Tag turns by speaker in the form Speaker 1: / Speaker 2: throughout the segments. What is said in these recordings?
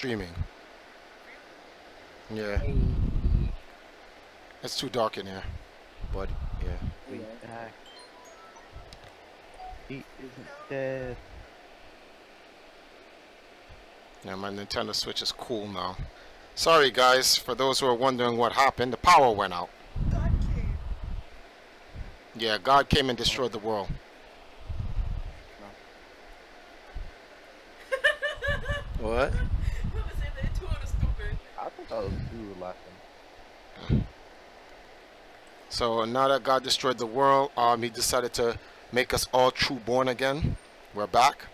Speaker 1: streaming. Yeah. It's too dark in here. But yeah.
Speaker 2: We back. He isn't dead.
Speaker 1: Yeah, my Nintendo Switch is cool now. Sorry guys, for those who are wondering what happened, the power went out.
Speaker 3: God came.
Speaker 1: Yeah, God came and destroyed the world. What?
Speaker 2: I thought that was you laughing.
Speaker 1: So now that God destroyed the world, he decided to make us all true born again. We're back.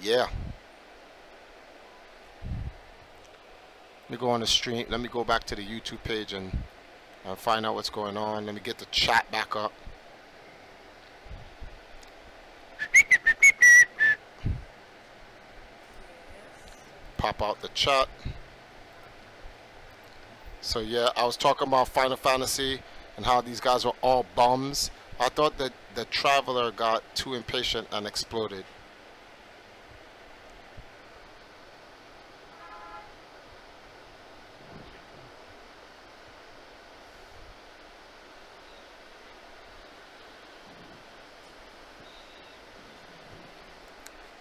Speaker 1: Yeah. Let me go on the stream. Let me go back to the YouTube page and find out what's going on. Let me get the chat back up. Pop out the chat. So yeah, I was talking about Final Fantasy and how these guys were all bums. I thought that the Traveler got too impatient and exploded.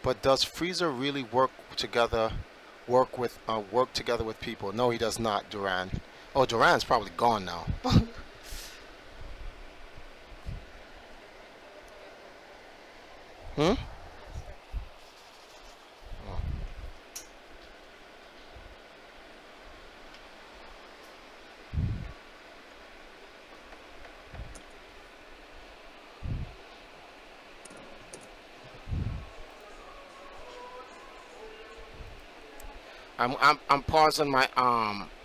Speaker 1: But does Freezer really work together with people? No, he does not, Duran. Oh, Duran's probably gone now. Hmm? Oh. I'm pausing my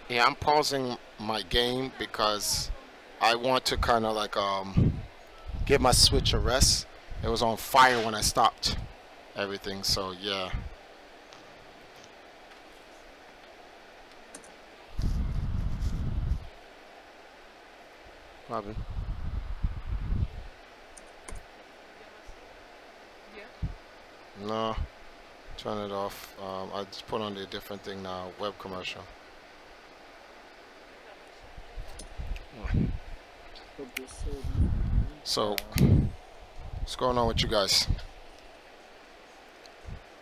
Speaker 1: yeah, I'm pausing my game because I want to kind of like give my Switch a rest. It was on fire when I stopped everything, so yeah. Robin. No. Turn it off. I just put on the different thing now. Web commercial. So, what's going on with you guys?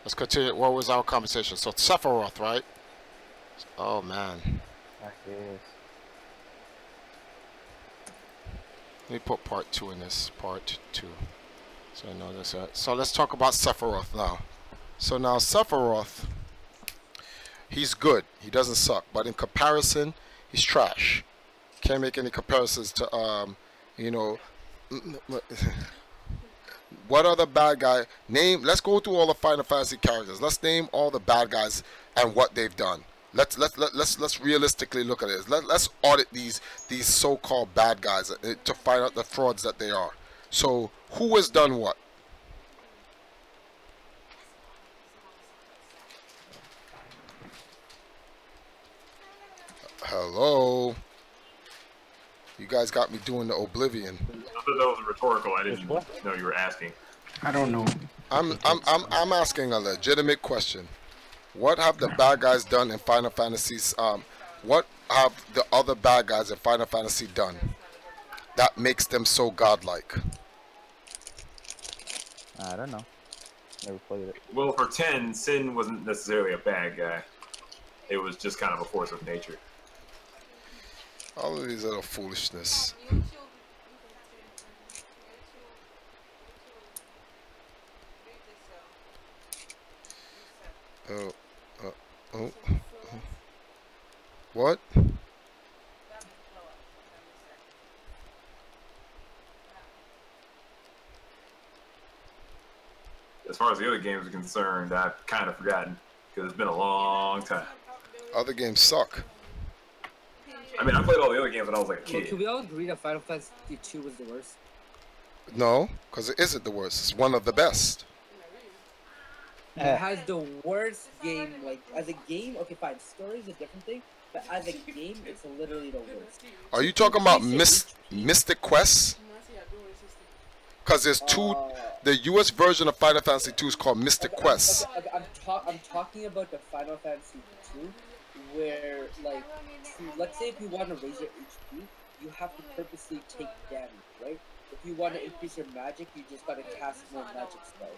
Speaker 1: Let's continue. What was our conversation? So, Sephiroth, right? Oh, man.
Speaker 2: Yes.
Speaker 1: Let me put part 2 in this. Part 2. So, I know this. So, let's talk about Sephiroth now. So now Sephiroth, he's good. He doesn't suck. But in comparison, he's trash. Can't make any comparisons to, you know, what other bad guy? Name. Let's go through all the Final Fantasy characters. Let's name all the bad guys and what they've done. Let's realistically look at it. Let's audit these so-called bad guys to find out the frauds that they are. So who has done what? Hello. You guys got me doing the Oblivion.
Speaker 4: I thought that was rhetorical. I didn't even know you were asking.
Speaker 5: I don't know.
Speaker 1: I'm asking a legitimate question. What have the bad guys done in Final Fantasy's what have the other bad guys in Final Fantasy done that makes them so godlike?
Speaker 2: I don't know. Never played it.
Speaker 4: Well, for 10, Sin wasn't necessarily a bad guy. It was just kind of a force of nature.
Speaker 1: All of these little foolishness. Oh. What?
Speaker 4: As far as the other games are concerned, I've kind of forgotten because it's been a long time.
Speaker 1: Other games suck.
Speaker 4: I mean, I played all the other games when I was like a
Speaker 6: Well,
Speaker 4: kid.
Speaker 6: can we all agree that Final Fantasy 2 was the worst?
Speaker 1: No, because it isn't the worst. It's one of the best.
Speaker 6: It has the worst game, like, as a game, okay fine, story is a different thing, but as a game, it's literally the worst.
Speaker 1: Are you talking about Mystic Quest? Because there's two. The U.S. version of Final Fantasy 2 is called Mystic Quest.
Speaker 6: I'm talking about the Final Fantasy 2, where like, let's say if you want to raise your HP, you have to purposely take damage, right? If you want to increase your magic, you just gotta cast more magic spells.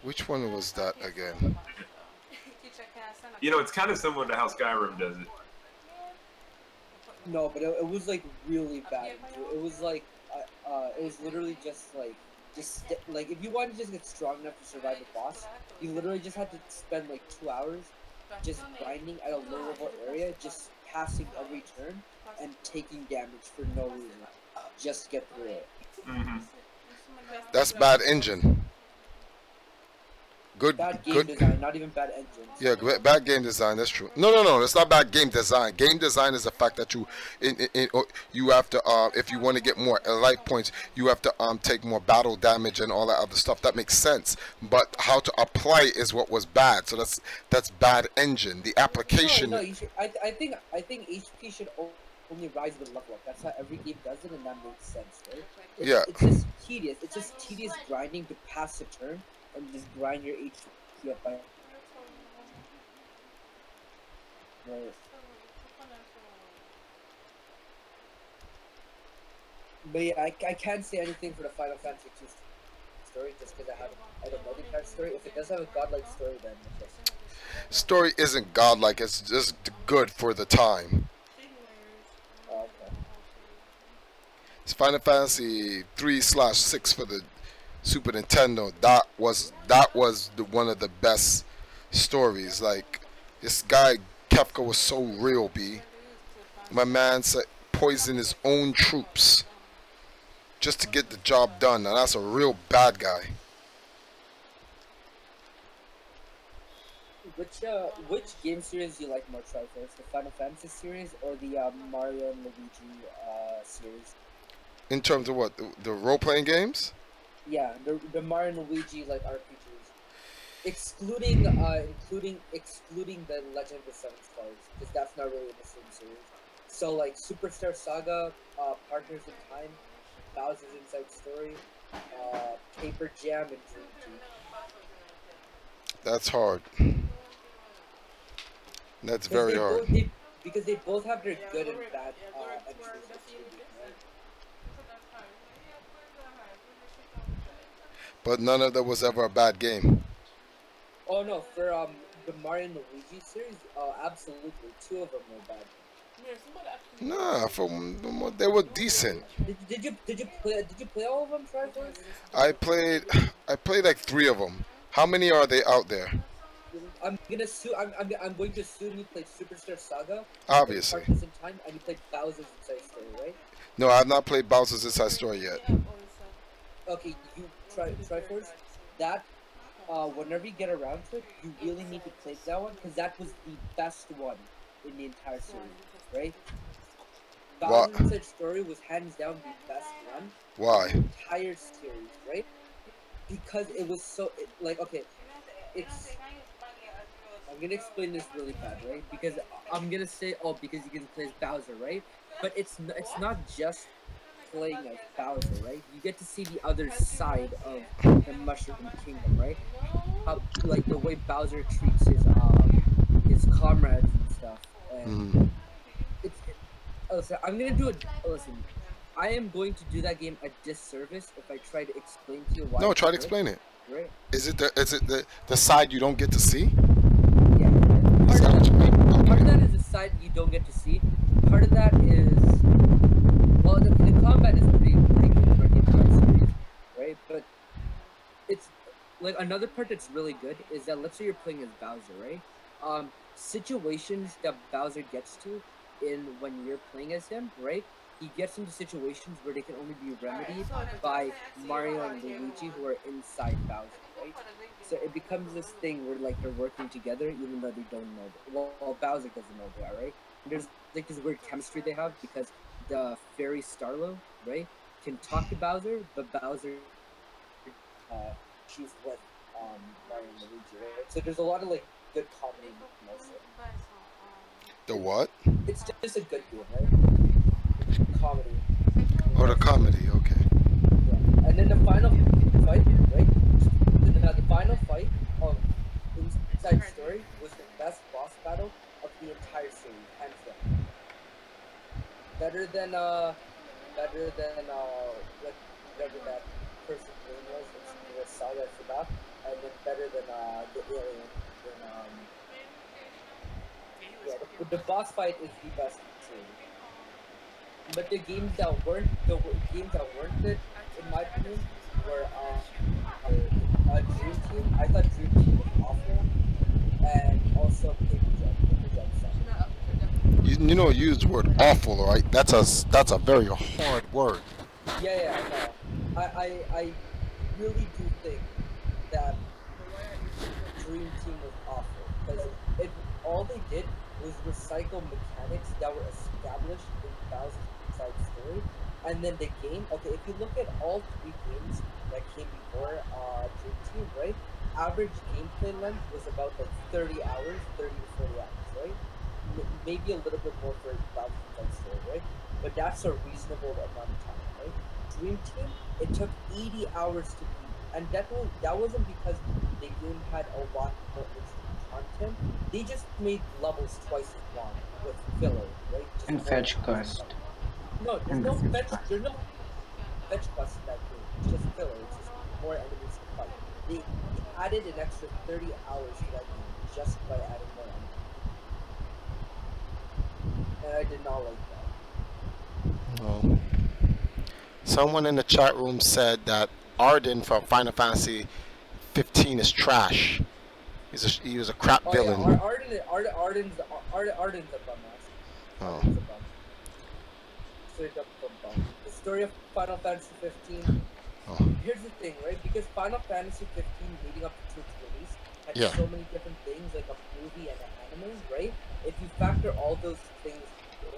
Speaker 1: Which one was that again?
Speaker 4: You know, it's kind of similar to how Skyrim does it.
Speaker 6: No, but it was like really bad. It was like, it was literally just like, like if you want to just get strong enough to survive a boss, you literally just had to spend like 2 hours just grinding at a low level area, just passing every turn and taking damage for no reason, just to get through it.
Speaker 4: Mm-hmm.
Speaker 1: That's bad engine. Good,
Speaker 6: Bad game
Speaker 1: good.
Speaker 6: design, not even bad engine.
Speaker 1: Yeah, bad game design. That's true. No. It's not bad game design. Game design is the fact that you have to if you want to get more life points, you have to take more battle damage and all that other stuff. That makes sense. But how to apply it is what was bad. So that's bad engine. The application.
Speaker 6: No, you should, I think HP should only rise with level up. That's how every game does it, and that makes sense, right?
Speaker 1: Yeah.
Speaker 6: It's just tedious. It's just tedious grinding to pass a turn. And just grind your HP up by. Right. But yeah, I can't say anything for the Final Fantasy 2 story just because I don't know the entire story. If it does have a godlike story, then okay.
Speaker 1: Story isn't godlike. It's just good for the time.
Speaker 6: Oh, okay.
Speaker 1: It's Final Fantasy 3/6 for the Super Nintendo. That was one of the best stories. Like, this guy Kefka was so real. My man said poisoned his own troops just to get the job done. Now that's a real bad guy.
Speaker 6: Which game series do you like more, Triforce? The Final Fantasy series or the Mario and Luigi series?
Speaker 1: In terms of what, the role-playing games?
Speaker 6: Yeah, the Mario and Luigi like RPGs, excluding the Legend of the Seven Stars, because that's not really in the same series. So like Superstar Saga, Partners in Time, Bowser's Inside Story, Paper Jam, and Dream Team.
Speaker 1: That's hard. That's very hard.
Speaker 6: Because they both have their good and bad entries.
Speaker 1: But none of that was ever a bad game.
Speaker 6: Oh no, for the Mario and Luigi series, absolutely, 2 of them were bad.
Speaker 1: Nah, they were decent.
Speaker 6: Did you play all of them, Triforce?
Speaker 1: I played like 3 of them. How many are they out there?
Speaker 6: I'm going to assume you played Superstar Saga.
Speaker 1: Obviously.
Speaker 6: Partners in Time, and you played Bowser's Inside Story, right?
Speaker 1: No, I have not played Bowser's Inside Story yet.
Speaker 6: Okay, you Triforce. That whenever you get around to it, you really need to play that one because that was the best one in the entire series, right? Bowser's Inside Story was hands down the best one.
Speaker 1: Why?
Speaker 6: In the entire series, right? Because it was so okay. I'm gonna explain this really bad, right? Because I'm gonna say, because you can play as Bowser, right? But it's not just playing as Bowser, right? You get to see the other side of the Mushroom Kingdom, right? How, like, the way Bowser treats his comrades and stuff. And listen, I'm gonna do it. Listen, I am going to do that game a disservice if I try to explain to you why.
Speaker 1: No, try to explain it.
Speaker 6: Right?
Speaker 1: Is it the side you don't get to see?
Speaker 6: Yeah.
Speaker 1: Is that what you mean?
Speaker 6: Part of that is the side you don't get to see. Part of that is, well, the combat is pretty good for the entire series, right? But it's like another part that's really good is that let's say you're playing as Bowser, right? Situations that Bowser gets to when you're playing as him, right? He gets into situations where they can only be remedied by Mario and Luigi, who are inside Bowser, right? So it becomes this thing where like they're working together even though they don't know. Well, Bowser doesn't know they are, right? And there's like this weird chemistry they have because the fairy Starlo, right, can talk to Bowser, but Bowser, she's with Mario and Luigi, right? So there's a lot of like good comedy also.
Speaker 1: The what?
Speaker 6: It's just a good game, right? comedy.
Speaker 1: Oh, the comedy. Okay.
Speaker 6: Yeah. And then the final fight, right? The final fight of Inside Story was the best boss battle of the entire series, hands down. Better than what whatever that person's name was. It was Saga, I forgot. And then better than the alien. Then yeah, the boss fight is the best series. But the games that weren't games that weren't good, in my opinion, were Dream Team. I thought Dream Team was awful, and also Paper Jump. Paper Jump sucked.
Speaker 1: You know, you use the word awful, right? That's a very hard word.
Speaker 6: Yeah, no. I really do think that Dream Team was awful because it all they did was recycle mechanics that were established in Bowser's Inside Story, and then the game. Okay, if you look at all three games that came before Dream Team, right? Average gameplay length was about like 30 hours, 30 to 40 hours, right? Maybe a little bit more for Bowser's Inside Story, right? But that's a reasonable amount of time, right? Dream Team, it took 80 hours to beat, and that wasn't because the game had a lot more instant content. They just made levels twice as long with filler, right? Just
Speaker 3: And
Speaker 6: more
Speaker 3: fetch
Speaker 6: enemies.
Speaker 3: quest.
Speaker 6: No,
Speaker 3: And the fetch quest.
Speaker 6: there's no fetch quest in that game. It's just filler. It's just more enemies to fight. They added an extra 30 hours to that game just by adding more enemies, and I did not like that.
Speaker 1: Oh. Someone in the chat room said that Arden from Final Fantasy 15 is trash. He was a crap
Speaker 6: Oh
Speaker 1: villain.
Speaker 6: yeah, Arden's a bum ass.
Speaker 1: Oh.
Speaker 6: Arden's a bum. Straight up a bum. The story of Final Fantasy 15.
Speaker 1: Oh.
Speaker 6: Here's the thing, right? Because Final Fantasy 15 leading up to its release had
Speaker 1: Yeah.
Speaker 6: so many different things, like a movie and an anime, right? If you factor all those things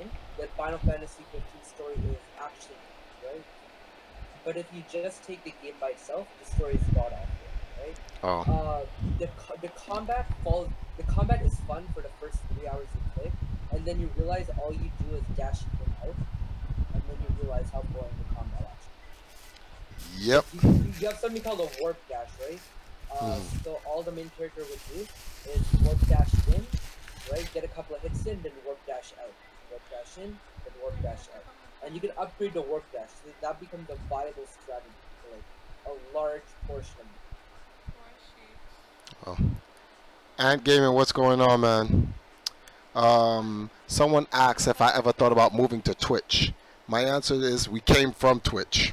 Speaker 6: in, then Final Fantasy 15 story is actually good, right? But if you just take the game by itself, the story is god awful, right?
Speaker 1: Oh.
Speaker 6: The combat is fun for the first 3 hours you play, and then you realize all you do is dash in out, and then you realize how boring the combat actually
Speaker 1: Yep.
Speaker 6: is. You have something called a warp dash, right? So all the main character would do is warp dash in, right? Get a couple of hits in, then warp dash out. Warp dash in, then warp dash out. And you can upgrade the warp dash, so that becomes a viable strategy for like a large portion of it.
Speaker 1: Oh. Ant Gaming, what's going on, man? Someone asked if I ever thought about moving to Twitch. My answer is we came from Twitch.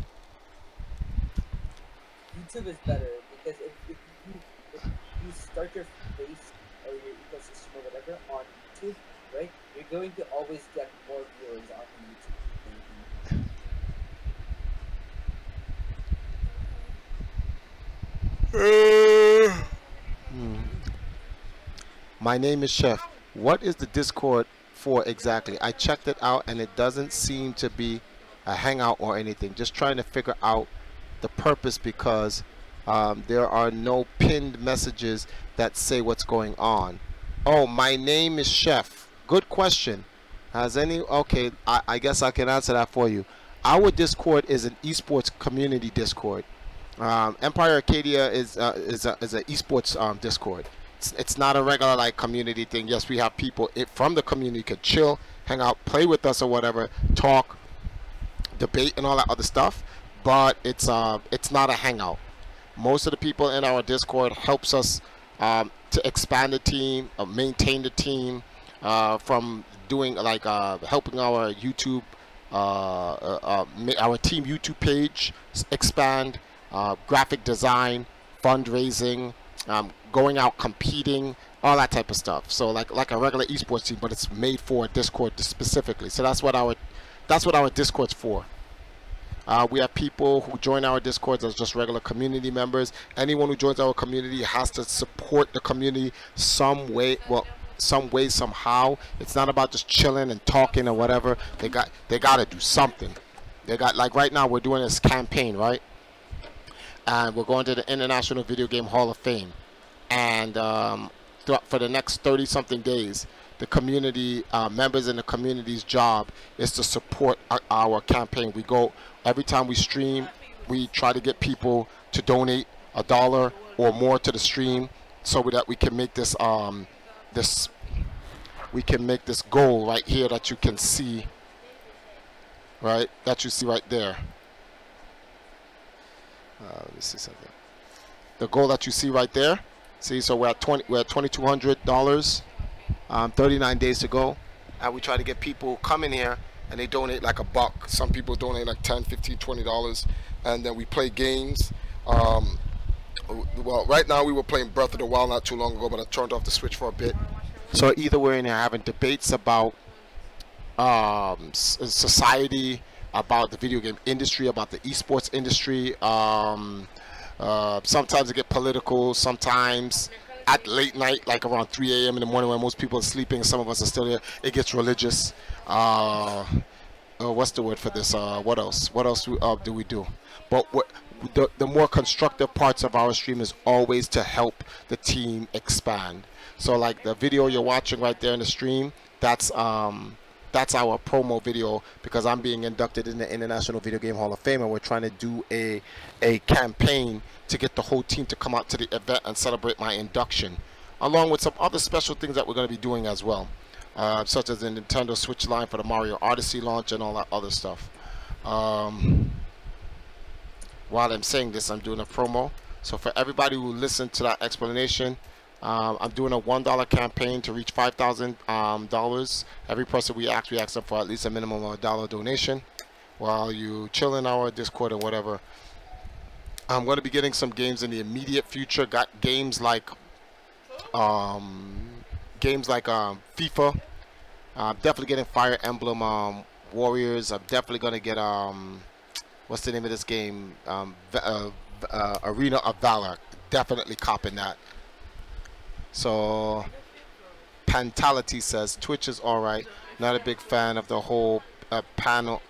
Speaker 6: YouTube is better because if you start your base or your ecosystem or whatever on YouTube, right, you're going to always get more viewers on YouTube.
Speaker 1: My name is Chef. What is the Discord for exactly? I checked it out and it doesn't seem to be a hangout or anything. Just trying to figure out the purpose because there are no pinned messages that say what's going on. Oh, my name is Chef. Good question. Has any... Okay, I guess I can answer that for you. Our Discord is an esports community Discord. Empire Arcadia is an esports Discord. It's not a regular like community thing. Yes, we have people from the community could chill, hang out, play with us or whatever, talk, debate, and all that other stuff. But it's not a hangout. Most of the people in our Discord helps us to expand the team, maintain the team, from doing like helping our YouTube, our team YouTube page expand, graphic design, fundraising, going out competing, all that type of stuff. So like a regular esports team, but it's made for Discord specifically. So that's what our Discord's for. We have people who join our Discords as just regular community members. Anyone who joins our community has to support the community some way, somehow. It's not about just chilling and talking or whatever. They got to do something. They got, like right now we're doing this campaign, right? And we're going to the International Video Game Hall of Fame. And for the next 30-something days, the community members in the community's job is to support our campaign. We go every time we stream, we try to get people to donate $1 or more to the stream, so that we can make this this goal right here that you can see, right? That you see right there. Let me see something. The goal that you see right there. See, so we're at $2,200. 39 days to go, and we try to get people come in here and they donate like $1. Some people donate like $10, $15, $20, and then we play games. Well, right now we were playing Breath of the Wild not too long ago, but I turned off the Switch for a bit. So either we're in here having debates about society, about the video game industry, about the esports industry. Sometimes it get political, sometimes at late night, like around 3 a.m. in the morning when most people are sleeping, some of us are still here, it gets religious. What's the word for this? What else? What else do we do? But the more constructive parts of our stream is always to help the team expand. So like the video you're watching right there in the stream, that's our promo video, because I'm being inducted in the International Video Game Hall of Fame, and we're trying to do a campaign to get the whole team to come out to the event and celebrate my induction, along with some other special things that we're going to be doing as well, such as the Nintendo Switch line for the Mario Odyssey launch and all that other stuff. While I'm saying this, I'm doing a promo. So for everybody who listened to that explanation, I'm doing a $1 campaign to reach $5,000. Every person we ask them for at least a minimum of $1 donation. While you chill in our Discord or whatever, I'm going to be getting some games in the immediate future. Got games like FIFA. I'm definitely getting Fire Emblem Warriors. I'm definitely going to get what's the name of this game? Arena of Valor. Definitely copping that. So Pantality says Twitch is alright. Not a big fan of the whole panel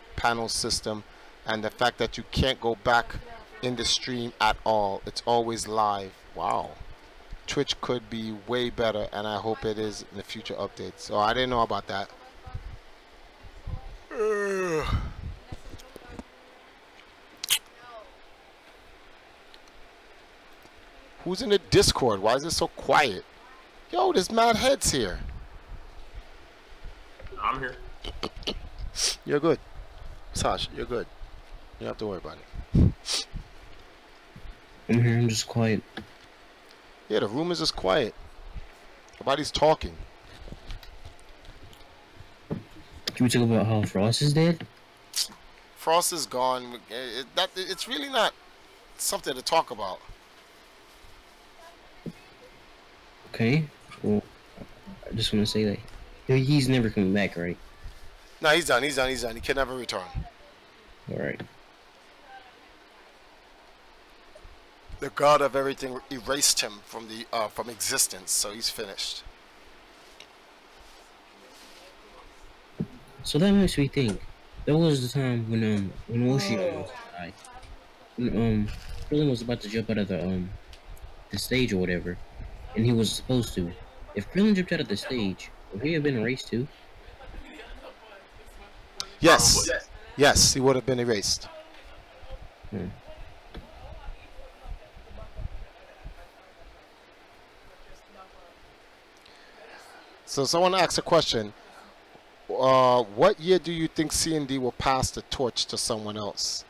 Speaker 1: system, and the fact that you can't go back in the stream at all. It's always live. Wow. Twitch could be way better, and I hope it is in the future updates. So I didn't know about that. Who's in the Discord? Why is it so quiet? Yo, there's mad heads here.
Speaker 4: I'm here.
Speaker 1: You're good. Sash, you're good. You don't have to worry about it.
Speaker 3: I'm here, I'm just quiet.
Speaker 1: Yeah, the room is just quiet. Nobody's talking.
Speaker 3: Can we talk about how Frost is dead?
Speaker 1: Frost is gone. It's really not something to talk about.
Speaker 3: Okay, well, I just want to say that he's never coming back, right?
Speaker 1: No, he's done. He's done. He's done. He can never return.
Speaker 3: Alright.
Speaker 1: The god of everything erased him from the from existence, so he's finished.
Speaker 3: So that makes me think. There was the time when Woshi almost died. When Krillin was about to jump out of the stage or whatever, and he was supposed to. If Krillin jumped out of the stage, would he have been erased too?
Speaker 1: Yes. Yes, he would have been erased.
Speaker 3: Hmm.
Speaker 1: So someone asked a question. What year do you think C&D will pass the torch to someone else?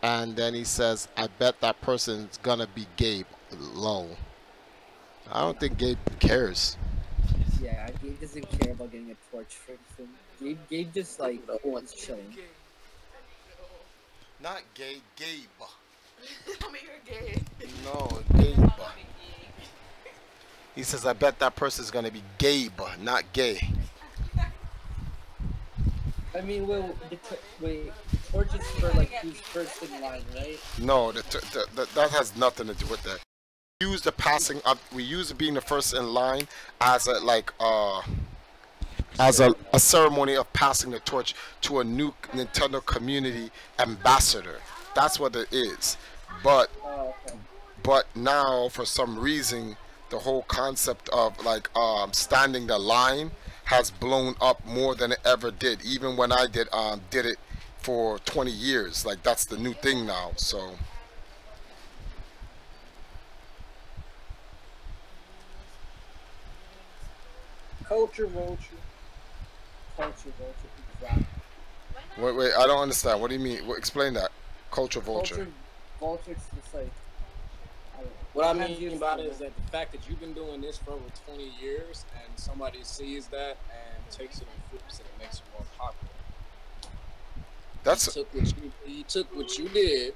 Speaker 1: And then he says, I bet that person's gonna be Gabe. Low. I don't think Gabe cares.
Speaker 6: Yeah, Gabe doesn't care about getting a torch for him. Gabe just like wants chilling.
Speaker 1: Not gay, Gabe.
Speaker 5: Tell me you're gay.
Speaker 1: No, Gabe. He says, I bet that person's gonna be Gabe, not gay.
Speaker 6: I mean, wait, torch is for like who's first in line, right?
Speaker 1: No, that has nothing to do with that. We use the passing up. We use being the first in line as a a ceremony of passing the torch to a new Nintendo community ambassador. That's what it is. But
Speaker 6: Okay.
Speaker 1: but now for some reason the whole concept of like standing the line has blown up more than it ever did. Even when I did it for 20 years, like that's the new thing now. So
Speaker 6: Culture vulture. Culture vulture. Exactly.
Speaker 1: wait, I don't understand. What do you mean? Explain that. Culture vulture.
Speaker 6: Culture vulture. It's just like. I don't know.
Speaker 7: What I
Speaker 6: Sometimes
Speaker 7: mean
Speaker 6: you
Speaker 7: about
Speaker 6: just
Speaker 7: it is that the fact that you've been doing this for over 20 years and somebody sees that and takes it and flips it and makes it more popular.
Speaker 1: That's
Speaker 7: He took what you did.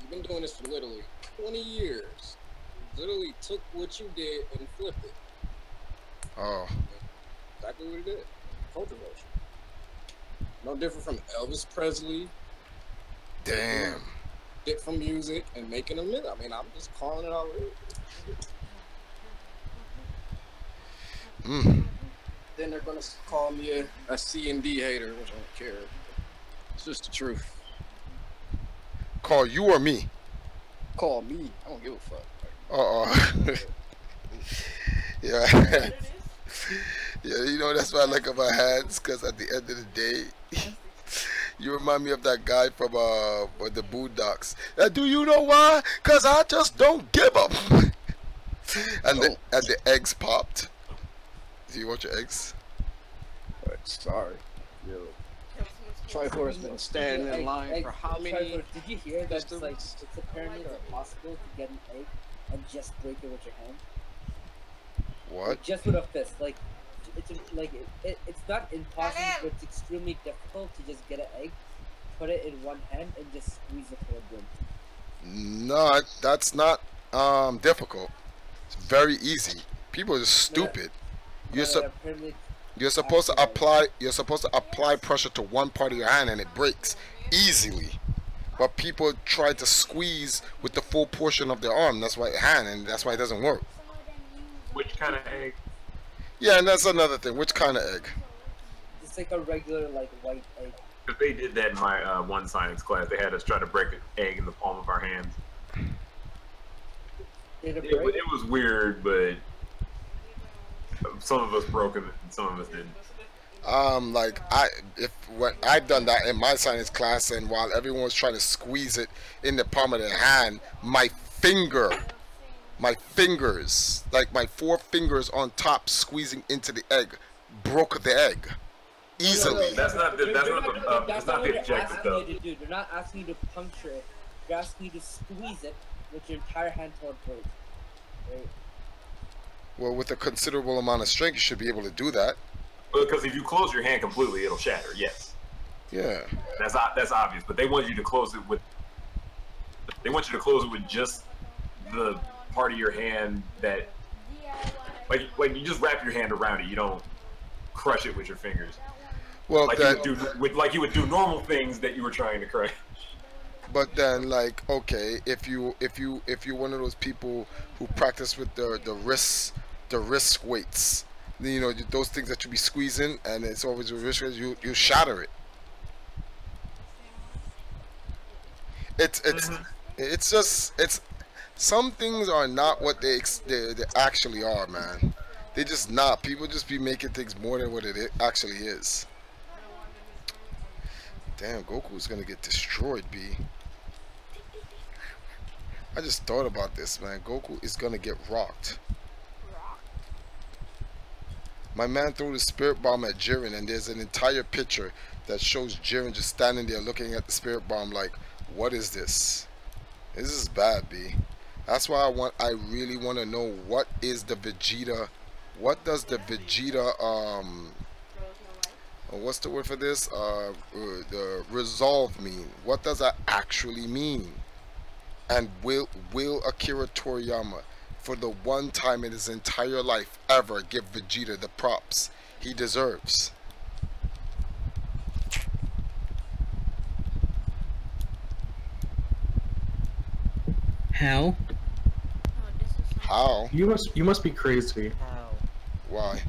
Speaker 7: You've been doing this for literally 20 years. You literally took what you did and flipped it.
Speaker 1: oh.
Speaker 7: Exactly what he did. Culture vulture. No different from Elvis Presley.
Speaker 1: Damn.
Speaker 7: Dick from music and making a minute. I mean, I'm just calling it out.
Speaker 1: Mm.
Speaker 7: Then they're gonna call me a C and D hater, which I don't care. It's just the truth.
Speaker 1: Call you or me?
Speaker 7: Call me. I don't give a fuck.
Speaker 1: Yeah. Yeah, you know that's what I like about hands, because at the end of the day, you remind me of that guy from the Boondocks. Do you know why? Cause I just don't give up. And the eggs popped. Do you want your eggs?
Speaker 7: Sorry. Yo. Triforce been standing in line for how many?
Speaker 6: Did you hear that it's apparently impossible to get an egg and just break it with your hand?
Speaker 1: What?
Speaker 6: Just with a fist, like it's not impossible, but it's extremely difficult to just get an egg, put it in one hand, and just squeeze it for a broom.
Speaker 1: No, that's not difficult. It's very easy. People are just stupid. You're supposed to apply pressure to one part of your hand and it breaks easily. But people try to squeeze with the full portion of their arm. That's why and that's why it doesn't work.
Speaker 4: Which kind of egg?
Speaker 1: Yeah, and that's another thing. Which kind of egg?
Speaker 6: It's like a regular, like, white egg.
Speaker 4: Because they did that in my one science class. They had us try to break an egg in the palm of our hands.
Speaker 6: Did it break?
Speaker 4: It was weird, but some of us broke it and some of us didn't.
Speaker 1: Like when I've done that in my science class, and while everyone was trying to squeeze it in the palm of their hand, my fingers, like my 4 fingers on top squeezing into the egg, broke the egg easily.
Speaker 4: That's not the objective though.
Speaker 6: They're not asking you to puncture it. They're asking you to squeeze it with your entire hand till it breaks. Right?
Speaker 1: Well, with a considerable amount of strength, you should be able to do that.
Speaker 4: Because if you close your hand completely, it'll shatter. Yes.
Speaker 1: Yeah.
Speaker 4: That's obvious. But they want you to close it with. They want you to close it with just the part of your hand that, like you just wrap your hand around it. You don't crush it with your fingers.
Speaker 1: Well,
Speaker 4: like you would do normal things that you were trying to crush.
Speaker 1: But then, like, okay, if you're one of those people who practice with the wrist weights, you know, those things that you be squeezing, and it's always with wrist weights, you shatter it. It's just some things are not what they actually are, man. They just not. People just be making things more than what it actually is. Damn, Goku's gonna get destroyed, B. I just thought about this, man. Goku is gonna get rocked. My man threw the spirit bomb at Jiren, and there's an entire picture that shows Jiren just standing there looking at the spirit bomb like, what is this? This is bad, B. That's why I really want to know what is the Vegeta, what does the Vegeta, what's the word for this? The resolve mean? What does that actually mean? And will Akira Toriyama, for the one time in his entire life ever, give Vegeta the props he deserves?
Speaker 3: How?
Speaker 1: How?
Speaker 8: You must be crazy.
Speaker 1: Why?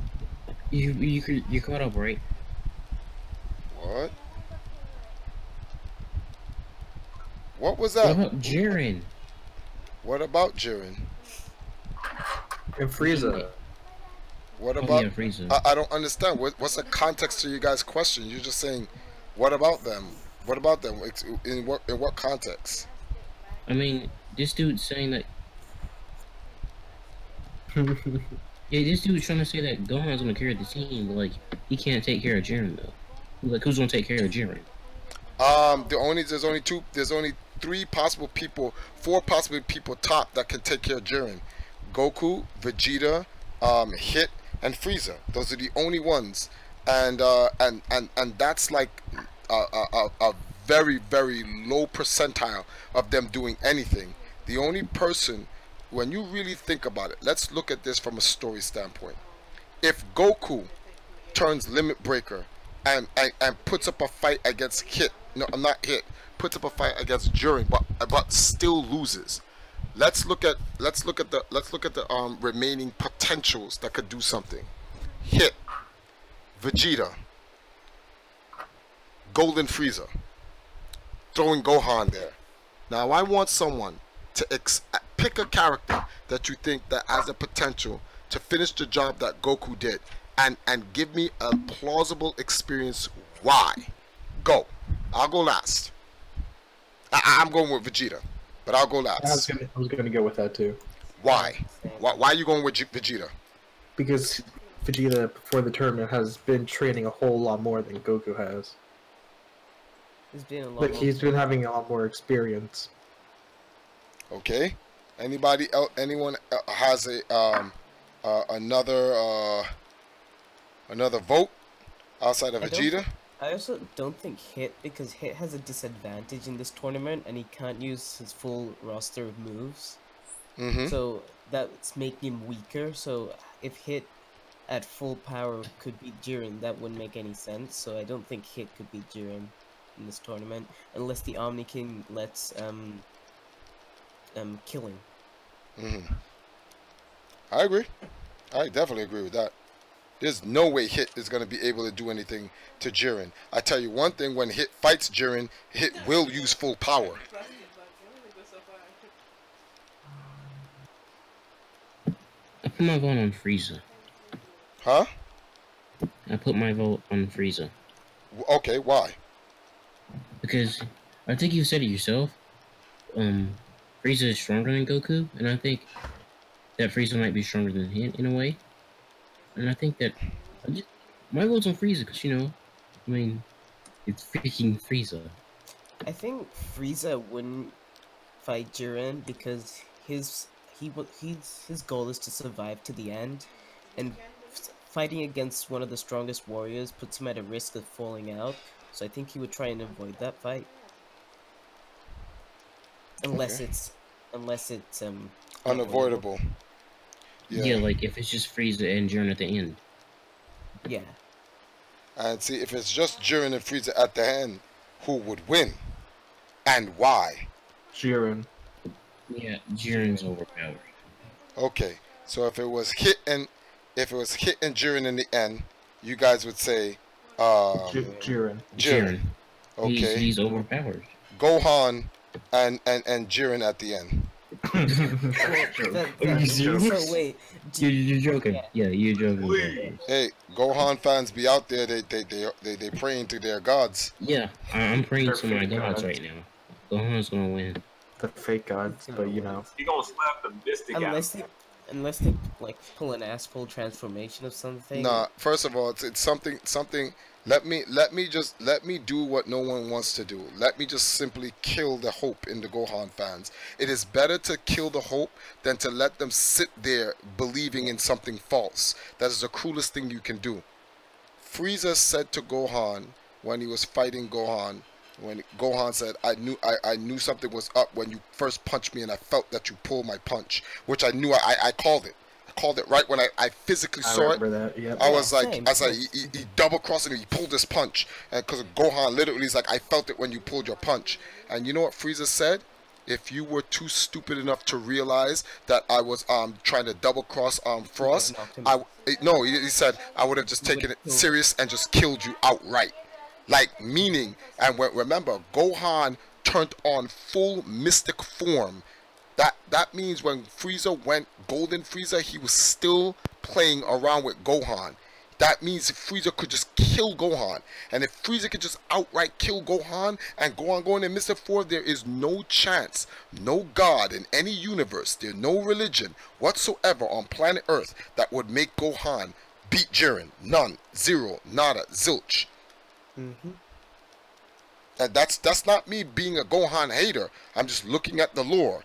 Speaker 3: You caught up, right?
Speaker 1: What? What was
Speaker 3: What
Speaker 1: that?
Speaker 3: about Jiren?
Speaker 1: What about Jiren?
Speaker 8: And Frieza.
Speaker 1: What
Speaker 3: Oh
Speaker 1: about?
Speaker 3: yeah, Frieza.
Speaker 1: I don't understand. What's the context to you guys' question? You're just saying, what about them? What about them? In what context?
Speaker 3: I mean, this dude's saying that. Yeah, this dude's trying to say that Gohan's gonna carry the team, but like he can't take care of Jiren though. Like who's gonna take care of Jiren?
Speaker 1: There's only three possible people, four possible people top that can take care of Jiren: Goku, Vegeta, Hit, and Frieza. Those are the only ones, and that's like a very very low percentile of them doing anything. The only person, when you really think about it, let's look at this from a story standpoint. If Goku turns Limit Breaker and puts up a fight against Hit, no, I'm not Hit, puts up a fight against Jiren, but still loses. Let's look at the remaining potentials that could do something. Hit, Vegeta, Golden Frieza, throwing Gohan there. Now I want someone to pick a character that you think that has the potential to finish the job that Goku did, and give me a plausible experience why. Go. I'll go last. I'm going with Vegeta, but I'll go last.
Speaker 8: I was gonna go with that too.
Speaker 1: Why? Why are you going with Vegeta?
Speaker 8: Because Vegeta, before the tournament, has been training a whole lot more than Goku has.
Speaker 9: He's been a lot
Speaker 8: Like,
Speaker 9: more.
Speaker 8: he's been having a lot more experience.
Speaker 1: Okay. Anybody else? Anyone has another vote outside of Vegeta?
Speaker 9: I also don't think Hit, because Hit has a disadvantage in this tournament and he can't use his full roster of moves.
Speaker 1: Mm-hmm.
Speaker 9: So that's making him weaker. So if Hit at full power could beat Jiren, that wouldn't make any sense. So I don't think Hit could beat Jiren in this tournament unless the Omni King lets kill him.
Speaker 1: Mm-hmm. I agree. I definitely agree with that. There's no way Hit is going to be able to do anything to Jiren. I tell you one thing, when Hit fights Jiren, Hit will use full power.
Speaker 3: I put my vote on Frieza.
Speaker 1: Huh?
Speaker 3: I put my vote on Frieza.
Speaker 1: Okay, why?
Speaker 3: Because I think you said it yourself. Frieza is stronger than Goku, and I think that Frieza might be stronger than him in a way. And I think that my vote's on Frieza because I mean, it's freaking Frieza.
Speaker 9: I think Frieza wouldn't fight Jiren because his goal is to survive to the end, and fighting against one of the strongest warriors puts him at a risk of falling out. So I think he would try and avoid that fight, unless it's
Speaker 1: unavoidable.
Speaker 3: Yeah, like if it's just Frieza and Jiren at the end.
Speaker 9: Yeah.
Speaker 1: And see, if it's just Jiren and Frieza at the end, who would win? And why?
Speaker 8: Jiren.
Speaker 3: Yeah, Jiren's overpowered.
Speaker 1: Okay, so if it was Hit and Jiren in the end, you guys would say
Speaker 8: Jiren.
Speaker 1: Jiren. Okay.
Speaker 3: He's overpowered.
Speaker 1: Gohan and Jiren at the end.
Speaker 3: Are you serious?
Speaker 9: So wait,
Speaker 3: You're joking. Yeah, you're joking.
Speaker 1: Hey, Gohan fans be out there. They praying to their gods.
Speaker 3: Yeah, I'm praying to my
Speaker 8: Perfect
Speaker 3: gods
Speaker 8: God.
Speaker 3: right now. Gohan's gonna win.
Speaker 8: The fake gods, but
Speaker 4: He gonna slap the mystic out.
Speaker 9: unless they like pull an asshole transformation of something.
Speaker 1: Nah, first of all, it's something. Let me do what no one wants to do. Let me just simply kill the hope in the Gohan fans. It is better to kill the hope than to let them sit there believing in something false. That is the cruelest thing you can do. Frieza said to Gohan when he was fighting Gohan, when Gohan said, I knew something was up when you first punched me and I felt that you pulled my punch, which I knew I called it. I called it right when I physically saw it.
Speaker 8: That, yep.
Speaker 1: I was like,
Speaker 9: same.
Speaker 1: he double crossed me, he pulled his punch. And because Gohan literally is like, I felt it when you pulled your punch. And you know what Frieza said? If you were too stupid enough to realize that I was trying to double cross Frost, he said I would have just taken it serious and just killed you outright. Like, meaning, and remember, Gohan turned on full mystic form. That means when Frieza went Golden Frieza, he was still playing around with Gohan. That means Frieza could just kill Gohan. And if Frieza could just outright kill Gohan and Gohan going in Mr. 4, there is no chance, no God in any universe, there's no religion whatsoever on planet Earth that would make Gohan beat Jiren. None. Zero. Nada. Zilch.
Speaker 9: Mm-hmm.
Speaker 1: And that's not me being a Gohan hater. I'm just looking at the lore.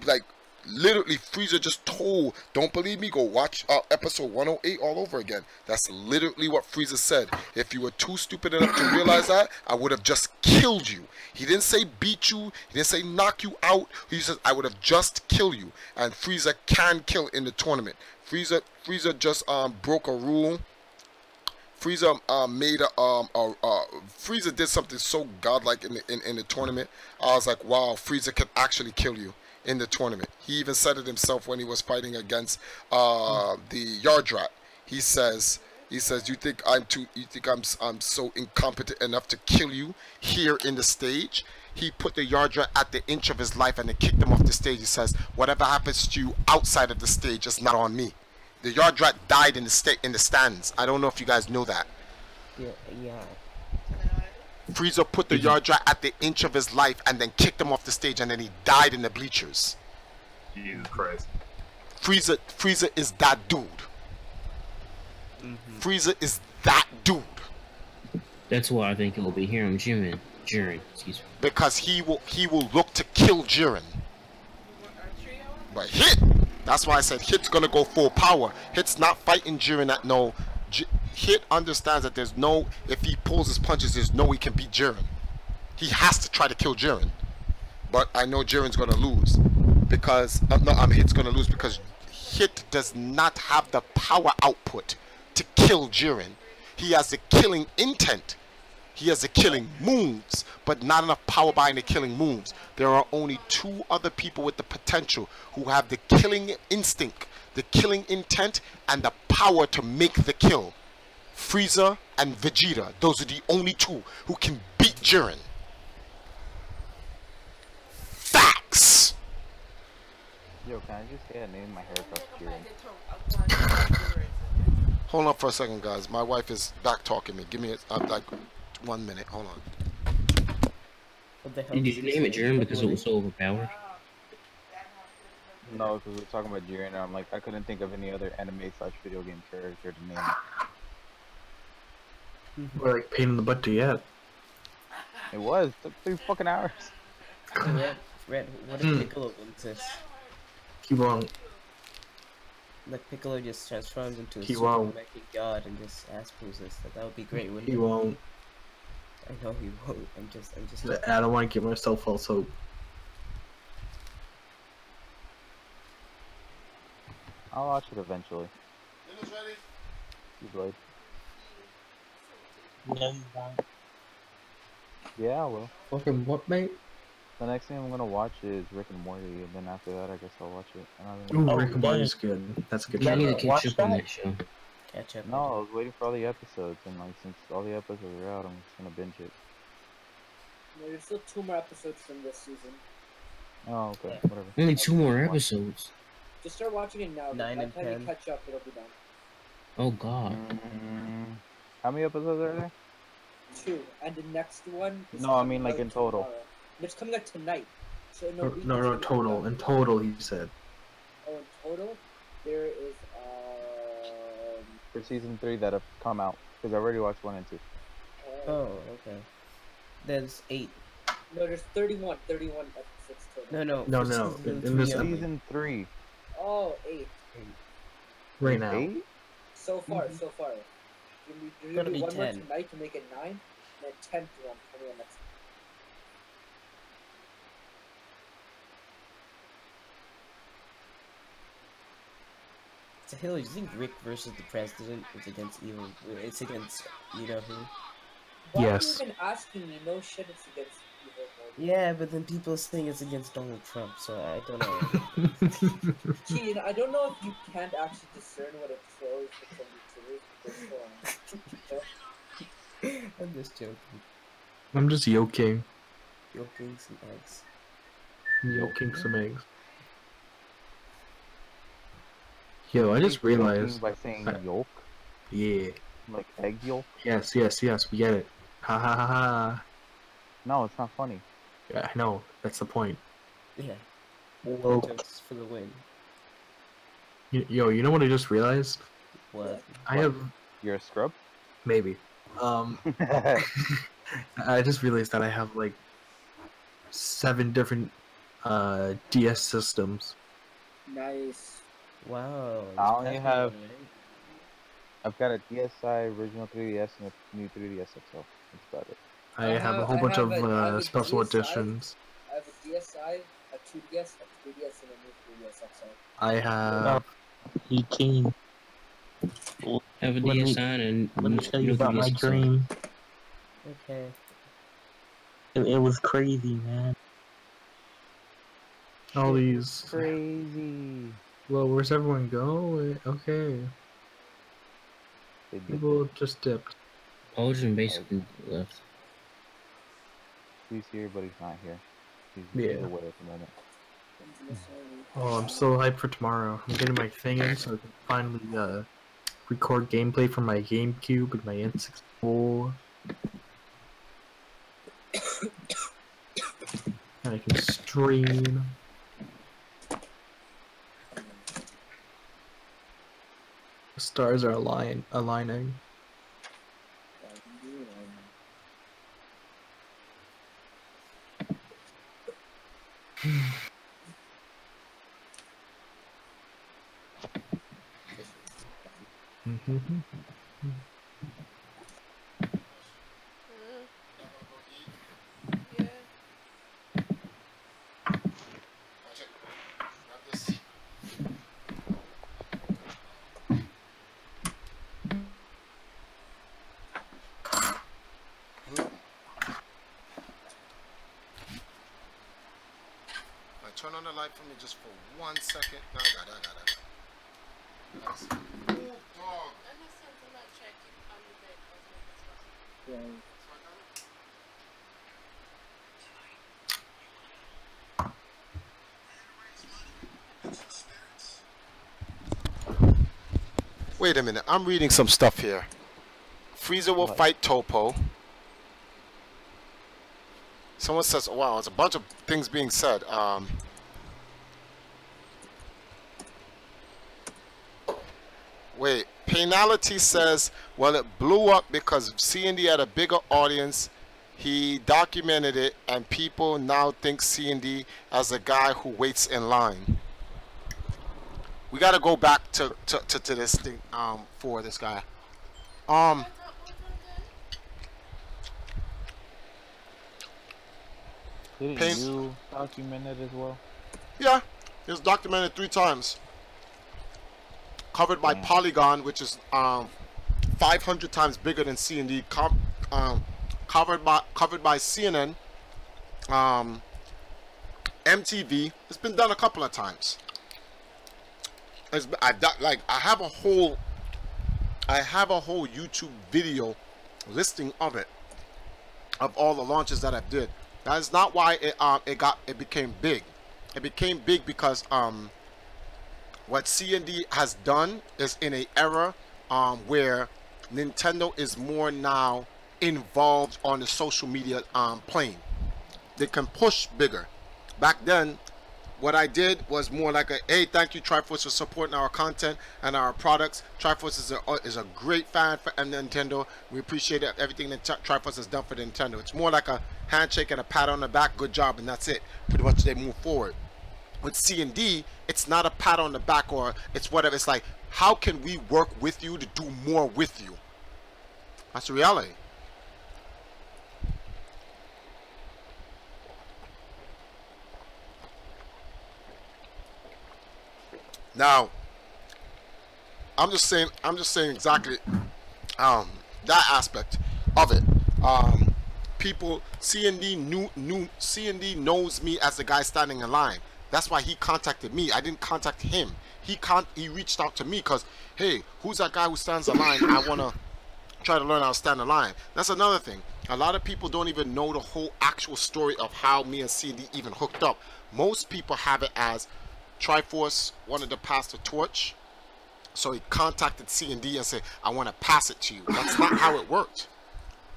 Speaker 1: Like, literally, Frieza just told, don't believe me, go watch episode 108 all over again. That's literally what Frieza said. If you were too stupid enough to realize that, I would have just killed you. He didn't say beat you. He didn't say knock you out. He said, I would have just killed you. And Frieza can kill in the tournament. Frieza just broke a rule. Frieza made Frieza did something so godlike in the tournament. I was like, wow, Frieza can actually kill you in the tournament. He even said it himself when he was fighting against the Yardrat. He says, you think I'm so incompetent enough to kill you here in the stage? He put the Yardrat at the inch of his life and then kicked him off the stage. He says, whatever happens to you outside of the stage is not on me. The Yardrat died in the stands. I don't know if you guys know that.
Speaker 9: Yeah.
Speaker 1: Frieza put the Yardrat at the inch of his life and then kicked him off the stage, and then he died in the bleachers.
Speaker 4: Jesus Christ.
Speaker 1: Frieza is that dude.
Speaker 9: Mm-hmm.
Speaker 1: Frieza is that dude.
Speaker 3: That's why I think it will be here on Jiren. Excuse me.
Speaker 1: Because he will look to kill Jiren. But Hit, that's why I said Hit's gonna go full power. Hit's not fighting Jiren at no. Hit understands that there's no, if he pulls his punches, there's no way he can beat Jiren. He has to try to kill Jiren. But I know Jiren's gonna lose because Hit's gonna lose because Hit does not have the power output to kill Jiren. He has the killing intent. He has the killing moves, but not enough power behind the killing moves. There are only two other people with the potential who have the killing instinct, the killing intent, and the power to make the kill. Frieza and Vegeta. Those are the only two who can beat Jiren. Facts!
Speaker 2: Yo, can I just get a name my hair across Jiren?
Speaker 1: Hold on for a second, guys. My wife is back talking me. Give me like 1 minute. Hold on.
Speaker 9: What the hell
Speaker 3: Did you name it Jiren because it was so overpowered?
Speaker 2: No, because we're talking about Jiren, and I'm like, I couldn't think of any other anime/video game character to name.
Speaker 8: Or like pain in the butt to get.
Speaker 2: It was. It took 3 fucking hours.
Speaker 9: Red, what if Piccolo wins this?
Speaker 8: He won't.
Speaker 9: Like Piccolo just transforms into a
Speaker 8: He
Speaker 9: super
Speaker 8: won't.
Speaker 9: mega god and just ass pulls this. That would be great, wouldn't
Speaker 8: He
Speaker 9: it?
Speaker 8: won't.
Speaker 9: I know he won't. I'm just.
Speaker 8: I don't want to give myself false hope.
Speaker 2: I'll watch it eventually. You Blade.
Speaker 10: No, you won't.
Speaker 2: Yeah, I will.
Speaker 8: Fucking what, mate?
Speaker 2: The next thing I'm gonna watch is Rick and Morty, and then after that, I guess I'll watch it.
Speaker 8: Ooh,
Speaker 10: Oh,
Speaker 8: Rick and Morty's
Speaker 10: damn.
Speaker 8: good. That's a good
Speaker 3: I
Speaker 8: show.
Speaker 3: need to
Speaker 10: Watch
Speaker 3: catch up on
Speaker 10: that.
Speaker 3: that show.
Speaker 9: Catch up.
Speaker 2: No, I was waiting for all the episodes, and like since all the episodes are out, I'm just gonna binge it.
Speaker 6: No, there's still 2 more episodes from this season.
Speaker 2: Oh, okay,
Speaker 6: Yeah.
Speaker 2: whatever.
Speaker 3: Only 2 more episodes.
Speaker 6: Just start watching it now.
Speaker 9: 9
Speaker 6: By the
Speaker 9: and
Speaker 6: time
Speaker 9: 10.
Speaker 6: you catch up, it'll be done.
Speaker 3: Oh god.
Speaker 2: How many episodes are there?
Speaker 6: 2, and the next one. Is
Speaker 2: No, I
Speaker 6: coming
Speaker 2: mean, like,
Speaker 6: out
Speaker 2: in total.
Speaker 6: tomorrow. It's coming out tonight. So in a week,
Speaker 8: No,
Speaker 6: it's gonna be
Speaker 8: total.
Speaker 6: done.
Speaker 8: In total, he said.
Speaker 6: Oh, in total, there is
Speaker 2: For season 3 that have come out, because I already watched 1 and 2.
Speaker 9: Oh, okay. There's 8.
Speaker 6: No, there's 31 episodes total.
Speaker 9: No.
Speaker 8: No,
Speaker 9: for
Speaker 8: no,
Speaker 9: season
Speaker 8: in this
Speaker 9: three only.
Speaker 2: Season 3.
Speaker 6: Oh, 8.
Speaker 8: Right now.
Speaker 2: 8?
Speaker 6: So far.
Speaker 9: Mhm.
Speaker 6: You're
Speaker 9: Gotta
Speaker 6: gonna
Speaker 9: be
Speaker 6: do 1 more
Speaker 9: 10.
Speaker 6: tonight to make it 9, and then 10th one coming on next.
Speaker 9: So Hill, you think Rick versus the President is against evil? It's against you know who?
Speaker 6: Why
Speaker 8: Yes.
Speaker 6: are you even asking me? No shit, it's against evil.
Speaker 9: Yeah, but then people are saying it's against Donald Trump, so I don't know.
Speaker 6: Gee, I don't know if you can't actually discern what a troll is from the truth.
Speaker 9: I'm just joking.
Speaker 8: I'm just yoking.
Speaker 9: Joking some eggs.
Speaker 8: Yo, I just
Speaker 2: Joking
Speaker 8: realized.
Speaker 2: by saying yolk,
Speaker 8: Yeah.
Speaker 2: like egg yolk.
Speaker 8: Yes, yes, yes. We get it. Ha ha ha ha.
Speaker 2: No, it's not funny.
Speaker 8: Yeah, I know. That's the point.
Speaker 9: Yeah.
Speaker 8: Well,
Speaker 9: Jokes for the win.
Speaker 8: yo, you know what I just realized?
Speaker 9: What?
Speaker 8: I have
Speaker 2: You're a scrub.
Speaker 8: maybe. I just realized that I have like 7 different DS systems.
Speaker 6: Nice.
Speaker 9: Wow.
Speaker 2: I only
Speaker 9: that's
Speaker 2: have-
Speaker 9: right?
Speaker 2: I've got a DSi original 3DS and a new 3DS XL. That's about it.
Speaker 8: I have a whole bunch of special
Speaker 6: DSi.
Speaker 8: editions.
Speaker 6: I have a DSi, a 2DS, a 3DS, and a new 3DS XL.
Speaker 8: I have.
Speaker 10: He came.
Speaker 3: Have a
Speaker 10: Let me-
Speaker 3: DS sign and
Speaker 10: Let me tell you about my
Speaker 3: DS sign.
Speaker 10: dream.
Speaker 9: Okay.
Speaker 10: It was crazy, man.
Speaker 8: All these.
Speaker 2: Crazy.
Speaker 8: Well, where's everyone go? Okay.
Speaker 2: They did
Speaker 8: People just dipped.
Speaker 3: Potion basically left.
Speaker 2: He's here, but he's not here. He's
Speaker 8: Yeah.
Speaker 2: away at the moment.
Speaker 8: Oh, I'm so hyped for tomorrow. I'm getting my thing in so I can finally record gameplay from my GameCube and my N64. And I can stream. The stars are aligning.
Speaker 5: Yeah.
Speaker 1: Turn on the light for me just for 1 second. No, I got it. Nice. Ooh, dog.
Speaker 5: And I sent him a check on the bed as well as well.
Speaker 1: Wait a minute, I'm reading some stuff here. Frieza will fight Topo. Someone says, wow, there's a bunch of things being said. Wait, Penality says, well, it blew up because C&D had a bigger audience. He documented it, and people now think C&D as a guy who waits in line. We got to go back to this thing for this guy.
Speaker 2: Didn't you document it as well?
Speaker 1: Yeah, it was documented 3 times. Covered by Polygon, which is 500 times bigger than C&D. Covered by CNN, MTV. It's been done a couple of times. I have a whole YouTube video listing of it, of all the launches that I did. That is not why it became big. It became big because what C&D has done is in an era where Nintendo is more now involved on the social media plane. They can push bigger. Back then, what I did was more like a, hey, thank you Triforce for supporting our content and our products. Triforce is a great fan for Nintendo. We appreciate everything that Triforce has done for Nintendo. It's more like a handshake and a pat on the back, good job, and that's it. Pretty much they move forward. With C&D, it's not a pat on the back or it's whatever. It's like, how can we work with you to do more with you? That's the reality. Now, I'm just saying exactly that aspect of it. People, C&D knows me as the guy standing in line. That's why he contacted me. I didn't contact him. He reached out to me because, hey, who's that guy who stands in line? I want to try to learn how to stand in line. That's another thing. A lot of people don't even know the whole actual story of how me and C&D even hooked up. Most people have it as Triforce wanted to pass the torch So he contacted C&D and said, I want to pass it to you. That's not how it worked.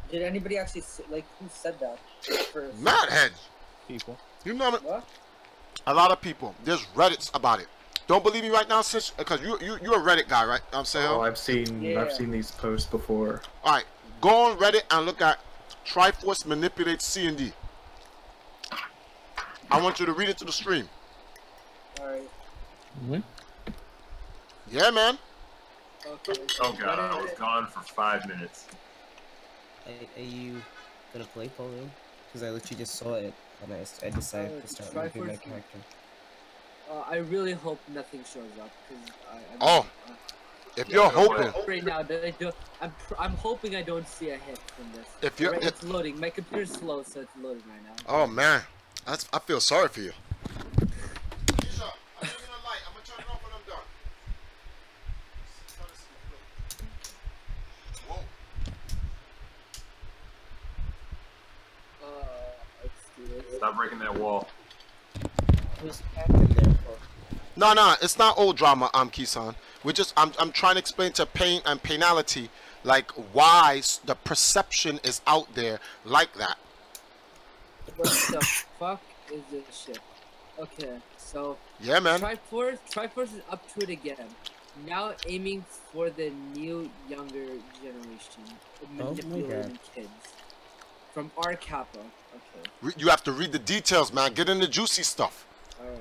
Speaker 6: Did anybody actually like who said that first?
Speaker 1: Madhead.
Speaker 2: People.
Speaker 1: You know it.
Speaker 6: What?
Speaker 1: A lot of people. There's Reddits about it. Don't believe me right now, sis? Because you're a Reddit guy, right? I'm saying.
Speaker 8: Oh, I've seen these posts before.
Speaker 1: All right, go on Reddit and look at Triforce manipulates C&D. I want you to read it to the stream.
Speaker 6: All right.
Speaker 3: What?
Speaker 1: Yeah, man.
Speaker 6: Okay.
Speaker 4: Oh god, I was gone for 5 minutes.
Speaker 9: Are you gonna play Pauline? Because I literally just saw it and I decided to start moving my character.
Speaker 6: I really hope nothing shows up because
Speaker 1: Oh, if you're hoping
Speaker 6: right now, I'm hoping I don't see a hit from this.
Speaker 1: If you're,
Speaker 6: it's loading. My computer's slow, so it's loading right now.
Speaker 1: Oh man, I feel sorry for you.
Speaker 4: Stop breaking that wall.
Speaker 9: Who's captain there for?
Speaker 1: No, it's not old drama, Kisan. I'm trying to explain to Pain and Painality, like, why the perception is out there like that.
Speaker 6: What the fuck is this shit? Okay, so
Speaker 1: yeah, man.
Speaker 6: Triforce is up to it again. Now aiming for the new younger generation, manipulating kids from R Kappa. Okay.
Speaker 1: You have to read the details, man. Get in the juicy stuff.
Speaker 6: All right.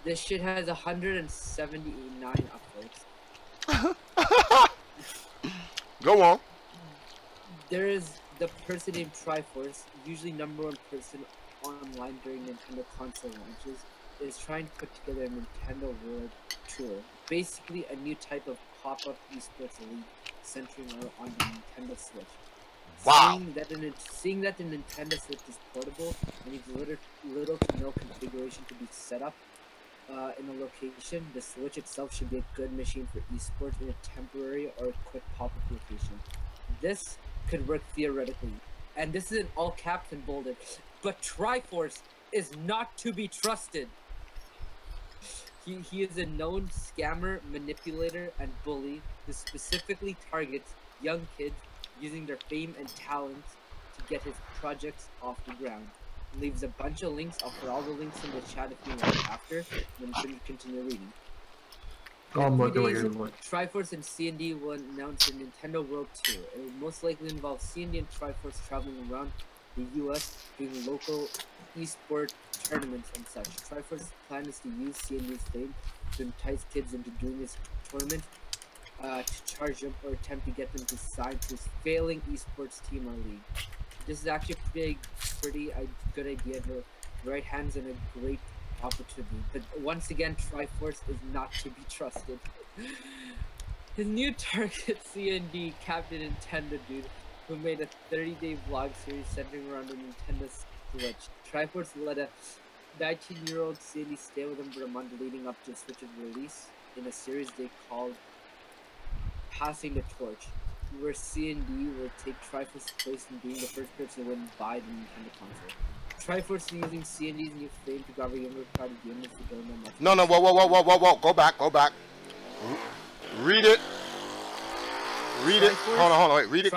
Speaker 6: This shit has 179 upvotes.
Speaker 1: Go on.
Speaker 6: There is the person named Triforce, usually #1 person online during Nintendo console launches, is trying to put together a Nintendo World Tour. Basically a new type of pop-up esports league centering on the Nintendo Switch.
Speaker 1: Wow.
Speaker 6: Seeing that the Nintendo Switch is portable and needs little to no configuration to be set up in a location, the Switch itself should be a good machine for esports in a temporary or quick pop-up location. This could work theoretically, and this is in all caps and bolded, but Triforce is not to be trusted. He is a known scammer, manipulator, and bully who specifically targets young kids using their fame and talents to get his projects off the ground. Leaves a bunch of links. I'll put all the links in the chat if you want after, then you can continue reading. Triforce and C&D will announce a Nintendo World Tour. It will most likely involve C&D and Triforce traveling around the US doing local esport tournaments and such. Triforce's plan is to use C&D's fame to entice kids into doing this tournament, to charge them or attempt to get them to sign to his failing esports team or league. This is actually a pretty good idea in the right hands and a great opportunity. But once again, Triforce is not to be trusted. His new target, C&D Captain Nintendo dude, who made a 30-day vlog series centering around the Nintendo Switch. Triforce let a 19-year-old C&D stay with him for a month leading up to Switch's release in a series they called Passing the Torch, where C&D will take Triforce's place in being the first person to win by the Nintendo console. Triforce is using C&D's new fame to grab a younger crowd of gamers who don't know much.
Speaker 1: No, whoa. Go back. Read it. Hold on, wait. Read it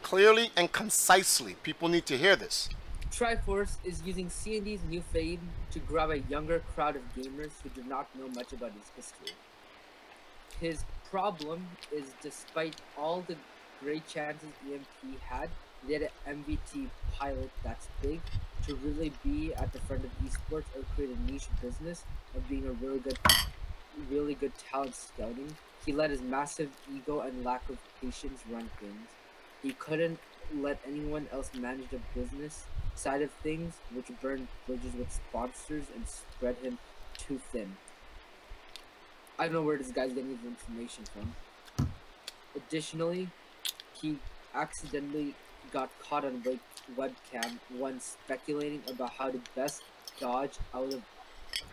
Speaker 1: clearly and concisely. People need to hear this.
Speaker 6: Triforce is using C&D's new fame to grab a younger crowd of gamers who do not know much about his history. His problem is, despite all the great chances EMP had, they had an MVT pilot that's big to really be at the front of esports or create a niche business of being a really good talent scouting. He let his massive ego and lack of patience run things. He couldn't let anyone else manage the business side of things, which burned bridges with sponsors and spread him too thin. I don't know where this guy's getting his information from. Additionally, he accidentally got caught on webcam once speculating about how to best dodge out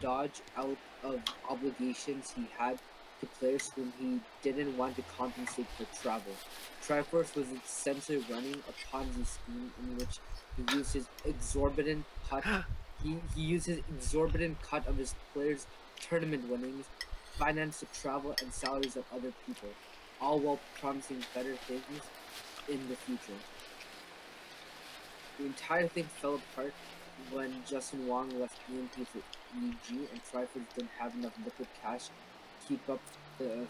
Speaker 6: of obligations he had to players whom he didn't want to compensate for travel. Triforce was essentially running a Ponzi scheme in which he used his exorbitant cut. He used his exorbitant cut of his players' tournament winnings finance the travel and salaries of other people, all while promising better things in the future. The entire thing fell apart when Justin Wong left EMP for EG and Triforce didn't have enough liquid cash to keep up the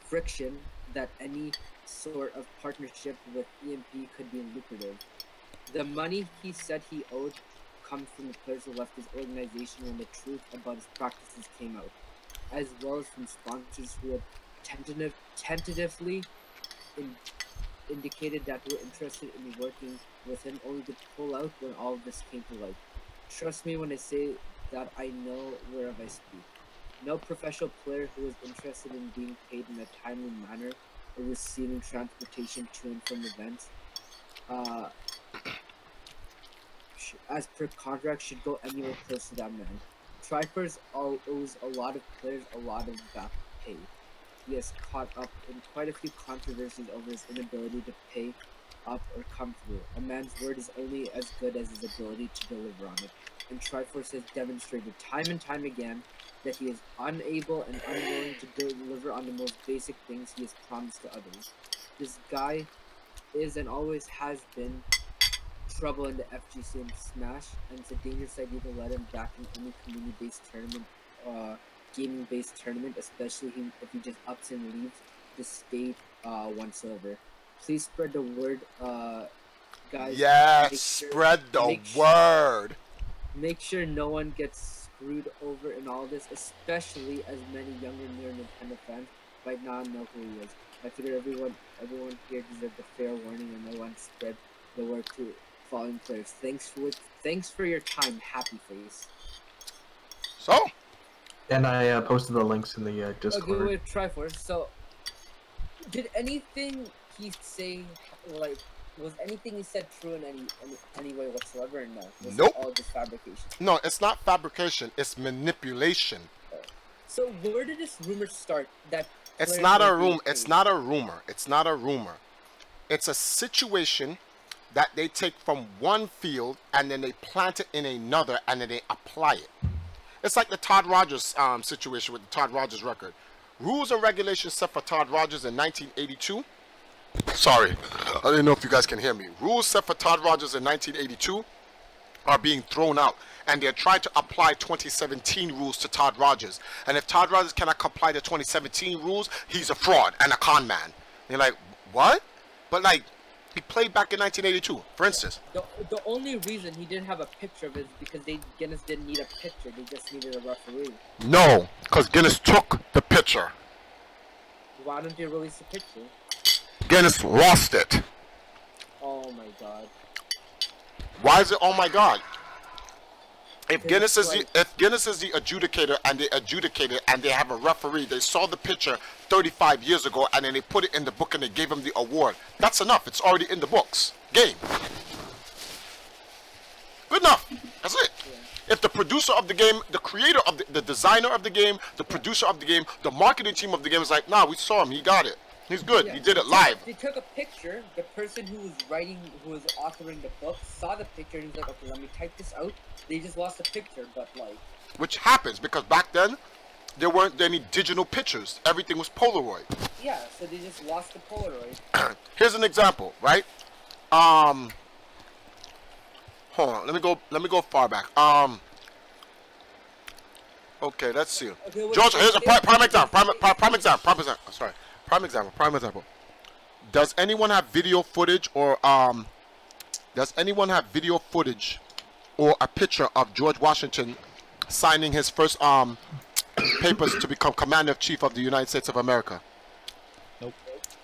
Speaker 6: friction that any sort of partnership with EMP could be lucrative. The money he said he owed comes from the players who left his organization when the truth about his practices came out, as well as from sponsors who had tentatively indicated that they were interested in working with him, only to pull out when all of this came to light. Trust me when I say that I know whereof I speak. No professional player who is interested in being paid in a timely manner or receiving transportation to and from events, as per contract, should go anywhere close to that man. Triforce owes a lot of players a lot of back pay. He has caught up in quite a few controversies over his inability to pay up or come through. A man's word is only as good as his ability to deliver on it, and Triforce has demonstrated time and time again that he is unable and unwilling to deliver on the most basic things he has promised to others. This guy is and always has been trouble in the FGC and Smash, and it's a dangerous idea to let him back in any community-based tournament, gaming-based tournament, especially if he just ups and leaves the state once over. Please spread the word, guys.
Speaker 1: Yes, spread the word.
Speaker 6: Make sure no one gets screwed over in all this, especially as many younger near Nintendo fans might not know who he is. I figure everyone here deserves a fair warning, and no one spread the word to following players. Thanks for your time, Happy Face.
Speaker 1: So.
Speaker 8: And I posted the links in the Discord.
Speaker 6: Okay, with Triforce. So, did anything he say, like, was anything he said true in any way whatsoever, or no? Was
Speaker 1: Nope.
Speaker 6: it all just fabrication?
Speaker 1: No, it's not fabrication. It's manipulation.
Speaker 6: So where did this rumor start? That
Speaker 1: it's not a rumor. It's not a rumor. It's not a rumor. It's a situation that they take from one field and then they plant it in another and then they apply it. It's like the Todd Rogers situation with the Todd Rogers record. Rules and regulations set for Todd Rogers in 1982. Sorry, I didn't know if you guys can hear me. Rules set for Todd Rogers in 1982 are being thrown out, and they're trying to apply 2017 rules to Todd Rogers. And if Todd Rogers cannot comply to 2017 rules, he's a fraud and a con man. And you're like, what? But like, he played back in 1982, for instance.
Speaker 6: The only reason he didn't have a picture of it is because Guinness didn't need a picture. They just needed a referee.
Speaker 1: No, because Guinness took the picture.
Speaker 6: Why don't they release the picture?
Speaker 1: Guinness lost it.
Speaker 6: Oh my god.
Speaker 1: Why is it oh my god? If Guinness is the adjudicator and they adjudicated and they have a referee, they saw the picture 35 years ago and then they put it in the book and they gave him the award. That's enough. It's already in the books. Game. Good enough. That's it. Yeah. If the producer of the game, the creator of the designer of the game, the producer of the game, the marketing team of the game is like, nah, we saw him. He got it. He's good. Yeah, he did it live.
Speaker 6: They took a picture. The person who was authoring the book saw the picture and he's like, okay, let me type this out. They just lost the picture, but like...
Speaker 1: Which happens because back then, there weren't any digital pictures. Everything was Polaroid.
Speaker 6: Yeah, so they just lost the Polaroid.
Speaker 1: Here's an example, right? Hold on. Let me go far back. Okay, let's see. Okay, George, here's a prime example. Prime example. Sorry. Prime example. Does anyone have video footage or a picture of George Washington signing his first papers to become Commander-in-Chief of the United States of America?
Speaker 11: Nope.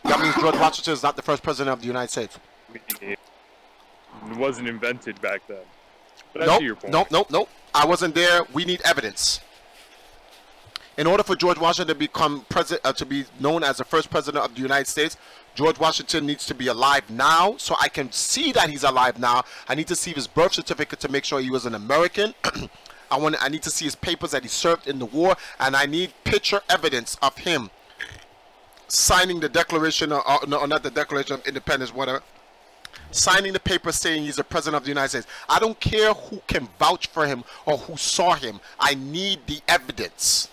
Speaker 1: That means George Washington is not the first president of the United States.
Speaker 11: It wasn't invented back then. But I see your point.
Speaker 1: Nope. I wasn't there. We need evidence. In order for George Washington to become president, to be known as the first president of the United States, George Washington needs to be alive now, so I can see that he's alive now. I need to see his birth certificate to make sure he was an American. I need to see his papers that he served in the war, and I need picture evidence of him signing the Declaration, no, not the Declaration of Independence, whatever. Signing the paper saying he's the president of the United States. I don't care who can vouch for him or who saw him. I need the evidence.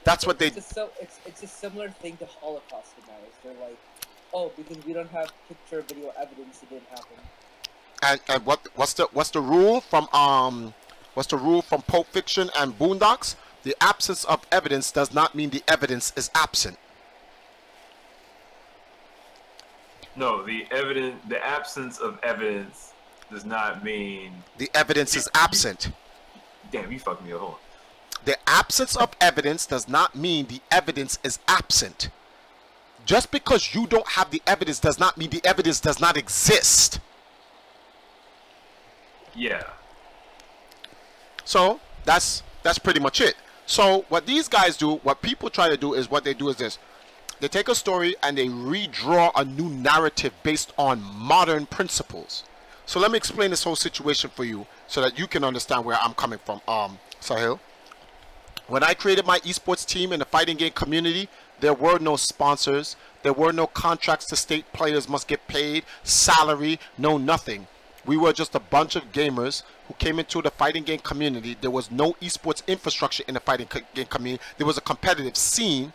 Speaker 1: That's what they.
Speaker 6: It's a similar thing to Holocaust deniers. They're like, oh, because we don't have picture video evidence it didn't happen.
Speaker 1: And what's the rule from Pulp Fiction and Boondocks? The absence of evidence does not mean the evidence is absent.
Speaker 4: No, the absence of evidence does not mean
Speaker 1: the evidence is absent.
Speaker 4: Damn, you fucked me up. Hold on.
Speaker 1: The absence of evidence does not mean the evidence is absent. Just because you don't have the evidence does not mean the evidence does not exist.
Speaker 4: Yeah.
Speaker 1: So that's pretty much it. So what these guys do, what people try to do is what they do is this. They take a story and they redraw a new narrative based on modern principles. So let me explain this whole situation for you so that you can understand where I'm coming from. Sahil. When I created my esports team in the fighting game community, there were no sponsors. There were no contracts to state players must get paid, salary, no nothing. We were just a bunch of gamers who came into the fighting game community. There was no esports infrastructure in the fighting game community. There was a competitive scene.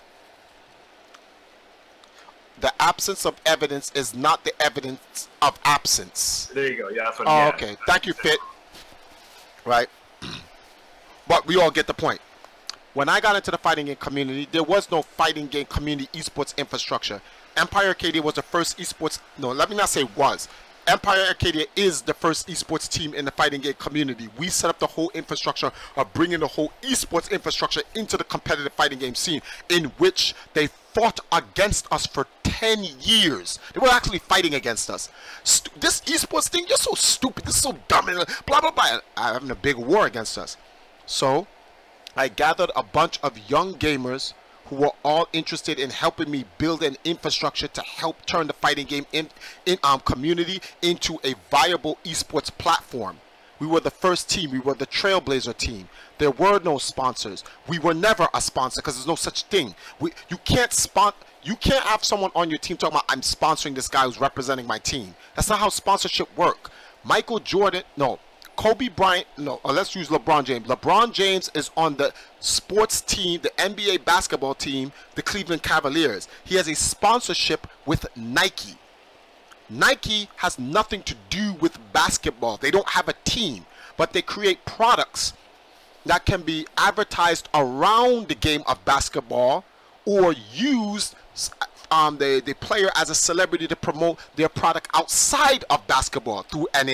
Speaker 1: The absence of evidence is not the evidence of absence.
Speaker 4: There you go. Yeah, that's what.
Speaker 1: Oh, okay. Thank you, Fit. Right. But we all get the point. When I got into the fighting game community, there was no fighting game community esports infrastructure. Empire Arcadia was the first esports. No, let me not say was. Empire Arcadia is the first esports team in the fighting game community. We set up the whole infrastructure of bringing the whole esports infrastructure into the competitive fighting game scene, in which they fought against us for 10 years. They were actually fighting against us. This esports thing, you're so stupid, this is so dumb, and blah, blah, blah. Having a big war against us. So I gathered a bunch of young gamers who were all interested in helping me build an infrastructure to help turn the fighting game community into a viable esports platform. We were the first team. We were the trailblazer team. There were no sponsors. We were never a sponsor because there's no such thing. You can't have someone on your team talking about, I'm sponsoring this guy who's representing my team. That's not how sponsorship work. Michael Jordan, no. Kobe Bryant, no, let's use LeBron James. LeBron James is on the sports team, the NBA basketball team, the Cleveland Cavaliers. He has a sponsorship with Nike. Nike has nothing to do with basketball. They don't have a team, but they create products that can be advertised around the game of basketball or use the player as a celebrity to promote their product outside of basketball through an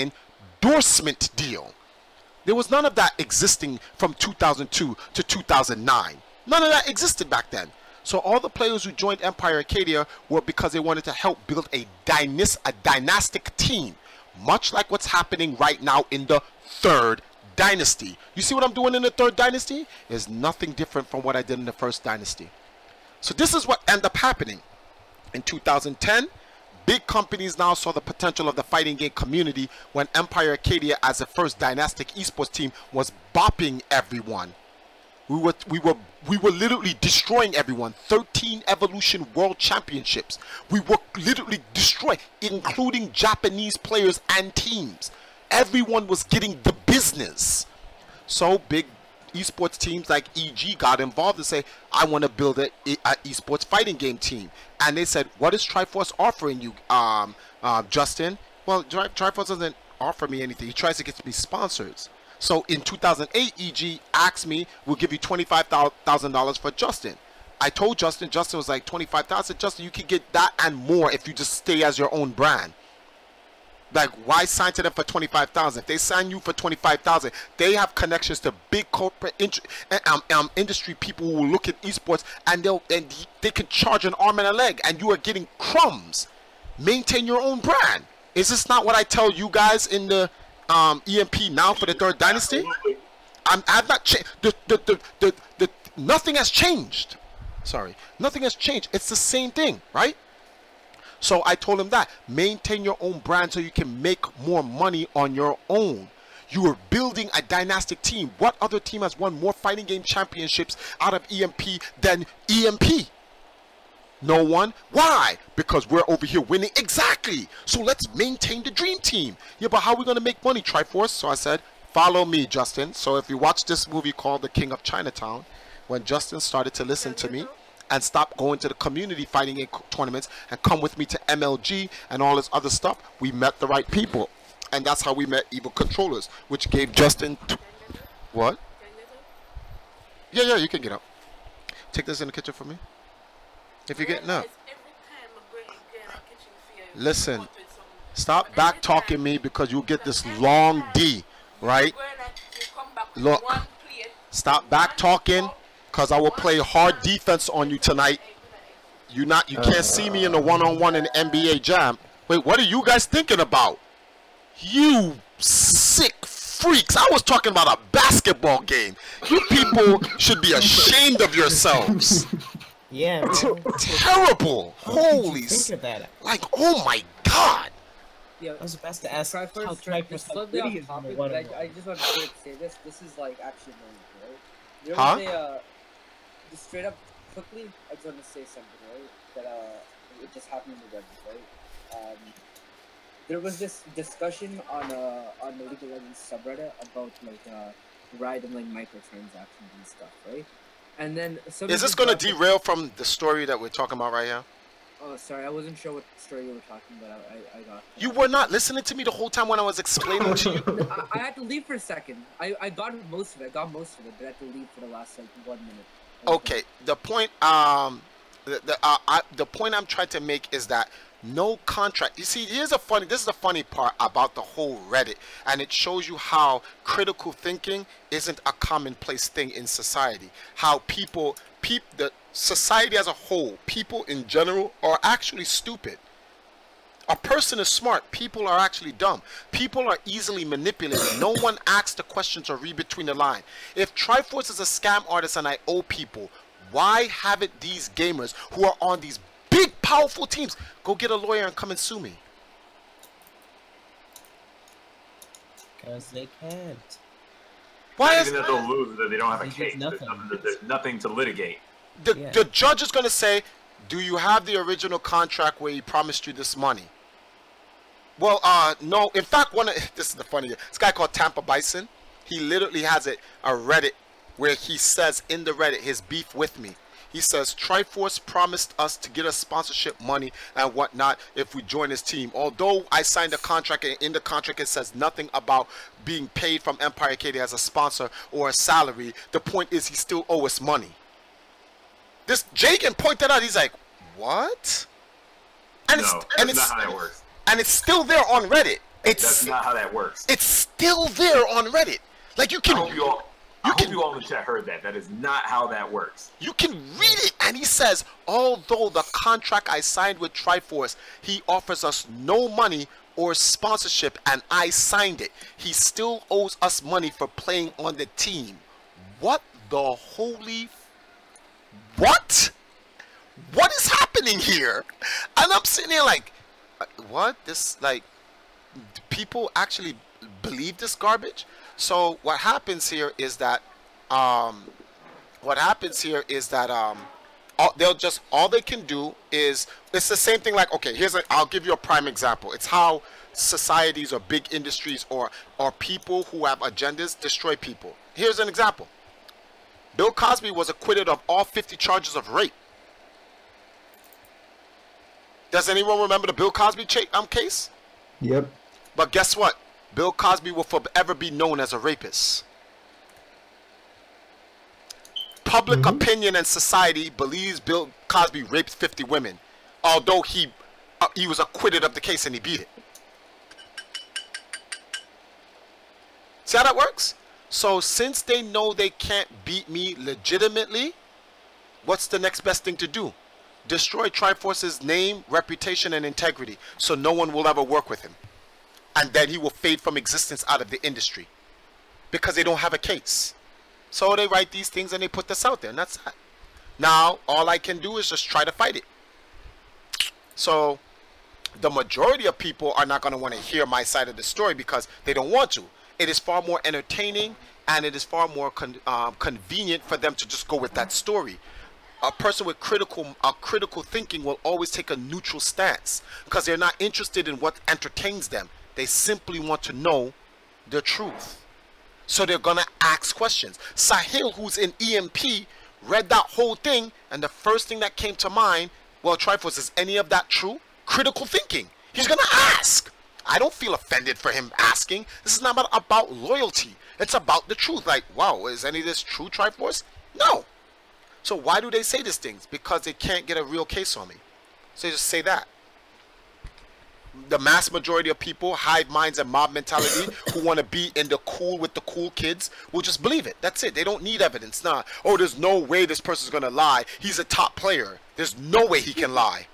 Speaker 1: endorsement deal. There was none of that existing from 2002 to 2009. None of that existed back then. So all the players who joined Empire Arcadia were because they wanted to help build a dynastic team, much like what's happening right now in the third dynasty. You see what I'm doing in the third dynasty? Is nothing different from what I did in the first dynasty. So this is what ended up happening. In 2010, big companies now saw the potential of the fighting game community when Empire Arcadia, as the first dynastic esports team, was bopping everyone. We were literally destroying everyone. 13 Evolution World Championships. We were literally destroying, including Japanese players and teams. Everyone was getting the business. So big esports teams like EG got involved and say, I want to build an esports fighting game team. And they said, what is Triforce offering you, Justin? Well, Triforce doesn't offer me anything. He tries to get me sponsors. So in 2008, EG asked me, we'll give you $25,000 for Justin. I told Justin was like, $25,000. Justin, you can get that and more if you just stay as your own brand. Like, why sign to them for $25,000? If they sign you for $25,000, they have connections to big corporate industry people who will look at esports, and they can charge an arm and a leg, and you are getting crumbs. Maintain your own brand. Is this not what I tell you guys in the EMP now for the third dynasty? I've not changed. Nothing has changed. Sorry, nothing has changed. It's the same thing, right? So I told him that maintain your own brand so you can make more money on your own. You are building a dynastic team. What other team has won more fighting game championships out of EMP than EMP? No one. Why? Because we're over here winning. Exactly. So let's maintain the dream team. Yeah, but how are we going to make money, Triforce? So I said, follow me, Justin. So if you watch this movie called The King of Chinatown, when Justin started to listen to me and stop going to the community fighting in tournaments and come with me to MLG and all this other stuff. We met the right people, and that's how we met Evil Controllers, which gave Justin what? Yeah, you can get up. Take this in the kitchen for me. If you're getting up. Listen, stop back talking me because you'll get this long D, right? Look, stop back talking because I will play hard defense on you tonight. You can't see me in the one-on-one in the NBA Jam. Wait, what are you guys thinking about? You sick freaks. I was talking about a basketball game. You people should be ashamed of yourselves.
Speaker 9: Yeah, man.
Speaker 1: Terrible. Holy like, oh my God.
Speaker 6: Yeah,
Speaker 9: I was about to ask how
Speaker 6: Triforce
Speaker 9: slightly
Speaker 6: off
Speaker 9: is
Speaker 6: topic,
Speaker 9: one
Speaker 6: but
Speaker 9: of them.
Speaker 6: I just want to say this. This is like actually really right? There
Speaker 1: Huh?
Speaker 6: was a, just straight up quickly, I just want to say something, right? That it just happened in the Reddit, right? There was this discussion on the League of Legends subreddit about like Riot and like microtransactions and stuff, right? And then
Speaker 1: is this going to derail from the story that we're talking about right here?
Speaker 6: Oh, sorry, I wasn't sure what story you were talking about. I got.
Speaker 1: You were not listening to me the whole time when I was explaining to you.
Speaker 6: I had to leave for a second. I got most of it. I got most of it, but I had to leave for the last like 1 minute.
Speaker 1: Okay, the point the point I'm trying to make is that no contract. You see, this is the funny part about the whole Reddit, and it shows you how critical thinking isn't a commonplace thing in society. How the society as a whole, people in general, are actually stupid. A person is smart. People are actually dumb. People are easily manipulated. No one asks the questions or read between the line. If Triforce is a scam artist and I owe people, why haven't these gamers who are on these big, powerful teams go get a lawyer and come and sue me?
Speaker 9: Because they can't.
Speaker 1: Why
Speaker 4: is it that they'll lose that they don't have a case? There's nothing to litigate.
Speaker 1: The judge is going to say, do you have the original contract where he promised you this money? Well, no. In fact, this is the funny. This guy called Tampa Bison, he literally has a Reddit where he says in the Reddit his beef with me. He says Triforce promised us to get us sponsorship money and whatnot if we join his team. Although I signed a contract, and in the contract it says nothing about being paid from Empire Arcade as a sponsor or a salary. The point is he still owes us money. This Jake can point that out. He's like, what? And
Speaker 4: no, that's not how that works.
Speaker 1: And it's still there on Reddit.
Speaker 4: That's not how that works.
Speaker 1: It's still there on Reddit. Like you can.
Speaker 4: I hope you all in the chat heard that. That is not how that works.
Speaker 1: You can read it, and he says, although the contract I signed with Triforce, he offers us no money or sponsorship, and I signed it. He still owes us money for playing on the team. What the holy... What? What is happening here? And I'm sitting here like, what? This, like, people actually believe this garbage? So what happens here is that all they can do is, it's the same thing. Like, okay, I'll give you a prime example. It's how societies or big industries or people who have agendas destroy people. Here's an example. Bill Cosby was acquitted of all 50 charges of rape. Does anyone remember the Bill Cosby case?
Speaker 8: Yep.
Speaker 1: But guess what? Bill Cosby will forever be known as a rapist. Public opinion and society believes Bill Cosby raped 50 women, although he was acquitted of the case and he beat it. See how that works? So since they know they can't beat me legitimately, what's the next best thing to do? Destroy Triforce's name, reputation, and integrity, so no one will ever work with him. And then he will fade from existence out of the industry because they don't have a case. So they write these things and they put this out there, and that's that. Now, all I can do is just try to fight it. So the majority of people are not going to want to hear my side of the story because they don't want to. It is far more entertaining, and it is far more convenient for them to just go with that story. A person with critical thinking will always take a neutral stance because they're not interested in what entertains them. They simply want to know the truth. So they're going to ask questions. Sahil, who's in EMP, read that whole thing, and the first thing that came to mind, well, Triforce, is any of that true? Critical thinking. He's gonna ask. I don't feel offended for him asking. This is not about loyalty. It's about the truth. Like, wow, is any of this true, Triforce? No. So why do they say these things? Because they can't get a real case on me. So they just say that. The mass majority of people, hive minds and mob mentality, who want to be in the cool with the cool kids, will just believe it. That's it. They don't need evidence. Nah. Oh, there's no way this person's going to lie. He's a top player. There's no way he can lie.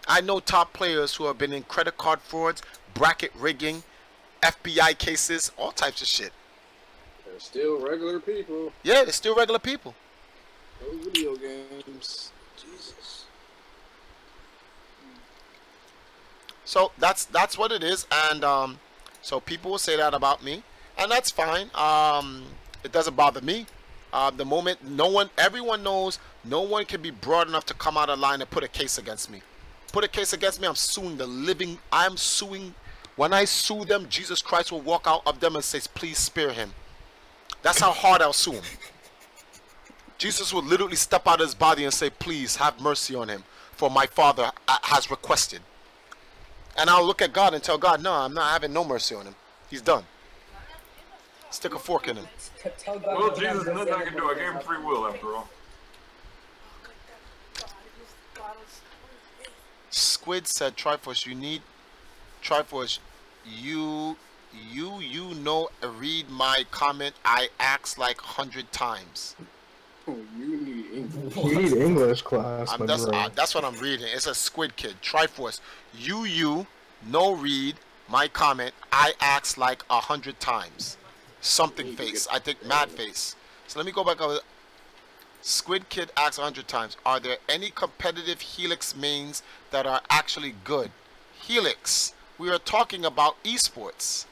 Speaker 1: I know top players who have been in credit card frauds, bracket rigging, FBI cases, all types of shit.
Speaker 7: They're still regular people.
Speaker 1: Yeah, they're still regular people.
Speaker 7: No video games. Jesus.
Speaker 1: So that's what it is, and so people will say that about me, and that's fine. It doesn't bother me. The moment everyone knows, no one can be broad enough to come out of line and put a case against me. Put a case against me, I'm suing the living. I'm suing. When I sue them, Jesus Christ will walk out of them and says, "Please spare him." That's how hard I'll sue him. Jesus will literally step out of his body and say, "Please have mercy on him, for my Father has requested." And I'll look at God and tell God, "No, I'm not having no mercy on him. He's done. Stick a fork in him."
Speaker 4: Well, Jesus, nothing I can do. I gave him free will after all.
Speaker 1: Squid said, Triforce, you need... Triforce, you know, read my comment. I asked like 100 times.
Speaker 7: Oh, you need English.
Speaker 8: You need English class, my bro.
Speaker 1: That's what I'm reading. It's a Squid Kid. Triforce, you no read my comment. I asked like 100 times. Something face. I think mad face. So let me go back over. Squid Kid asked 100 times. Are there any competitive Helix mains that are actually good? Helix. We are talking about esports.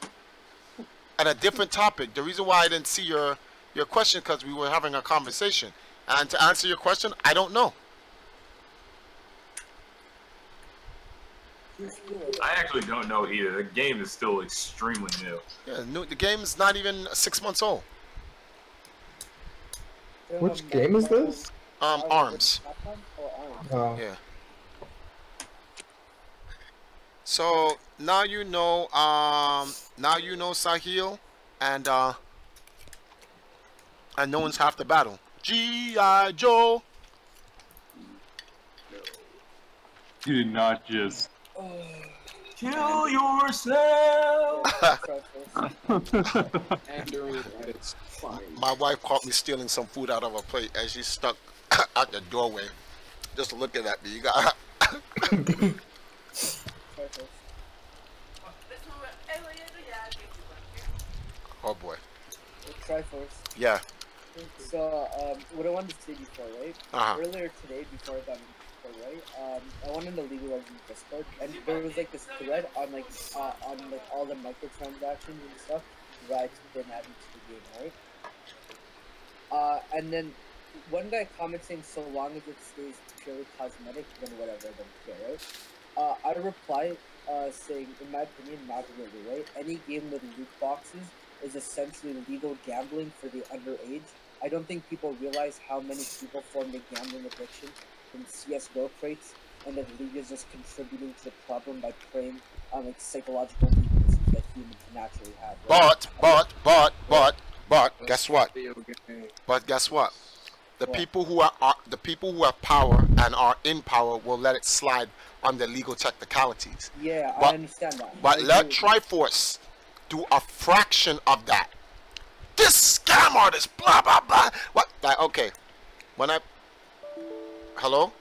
Speaker 1: And a different topic. The reason why I didn't see your question, because we were having a conversation. And to answer your question, I don't know.
Speaker 4: I actually don't know either. The game is still extremely new.
Speaker 1: Yeah, the game is not even 6 months old.
Speaker 8: Which game is this?
Speaker 1: ARMS.
Speaker 8: Oh.
Speaker 1: Yeah. So now you know. Now you know Sahil, and no one's half the battle. G.I. Joe.
Speaker 11: You did not just
Speaker 4: kill yourself.
Speaker 7: And during credits, fine.
Speaker 1: My wife caught me stealing some food out of her plate as she stuck out the doorway, just looking at me. You got. Oh boy.
Speaker 6: Triforce.
Speaker 1: Yeah.
Speaker 6: So, what I wanted to say before, right? Earlier today, before I got in Discord, right? I wanted to legalize in Discord, and there was like this thread on like all the microtransactions and stuff that's been added to the game, right? And then one guy commented saying, "So long as it stays purely cosmetic, then whatever, I don't care," right? I replied saying, in my opinion, not really, right? Any game with loot boxes is essentially legal gambling for the underage. I don't think people realize how many people form a gambling addiction from CSGO crates, and that the league is just contributing to the problem by preying on like psychological weaknesses that humans naturally have. Right?
Speaker 1: But guess what? But guess what? The people who have power and are in power will let it slide on the legal technicalities.
Speaker 6: Yeah, I understand that.
Speaker 1: But let Triforce do a fraction of that. This scam artist, blah blah blah. What? Like, okay, when I. Hello.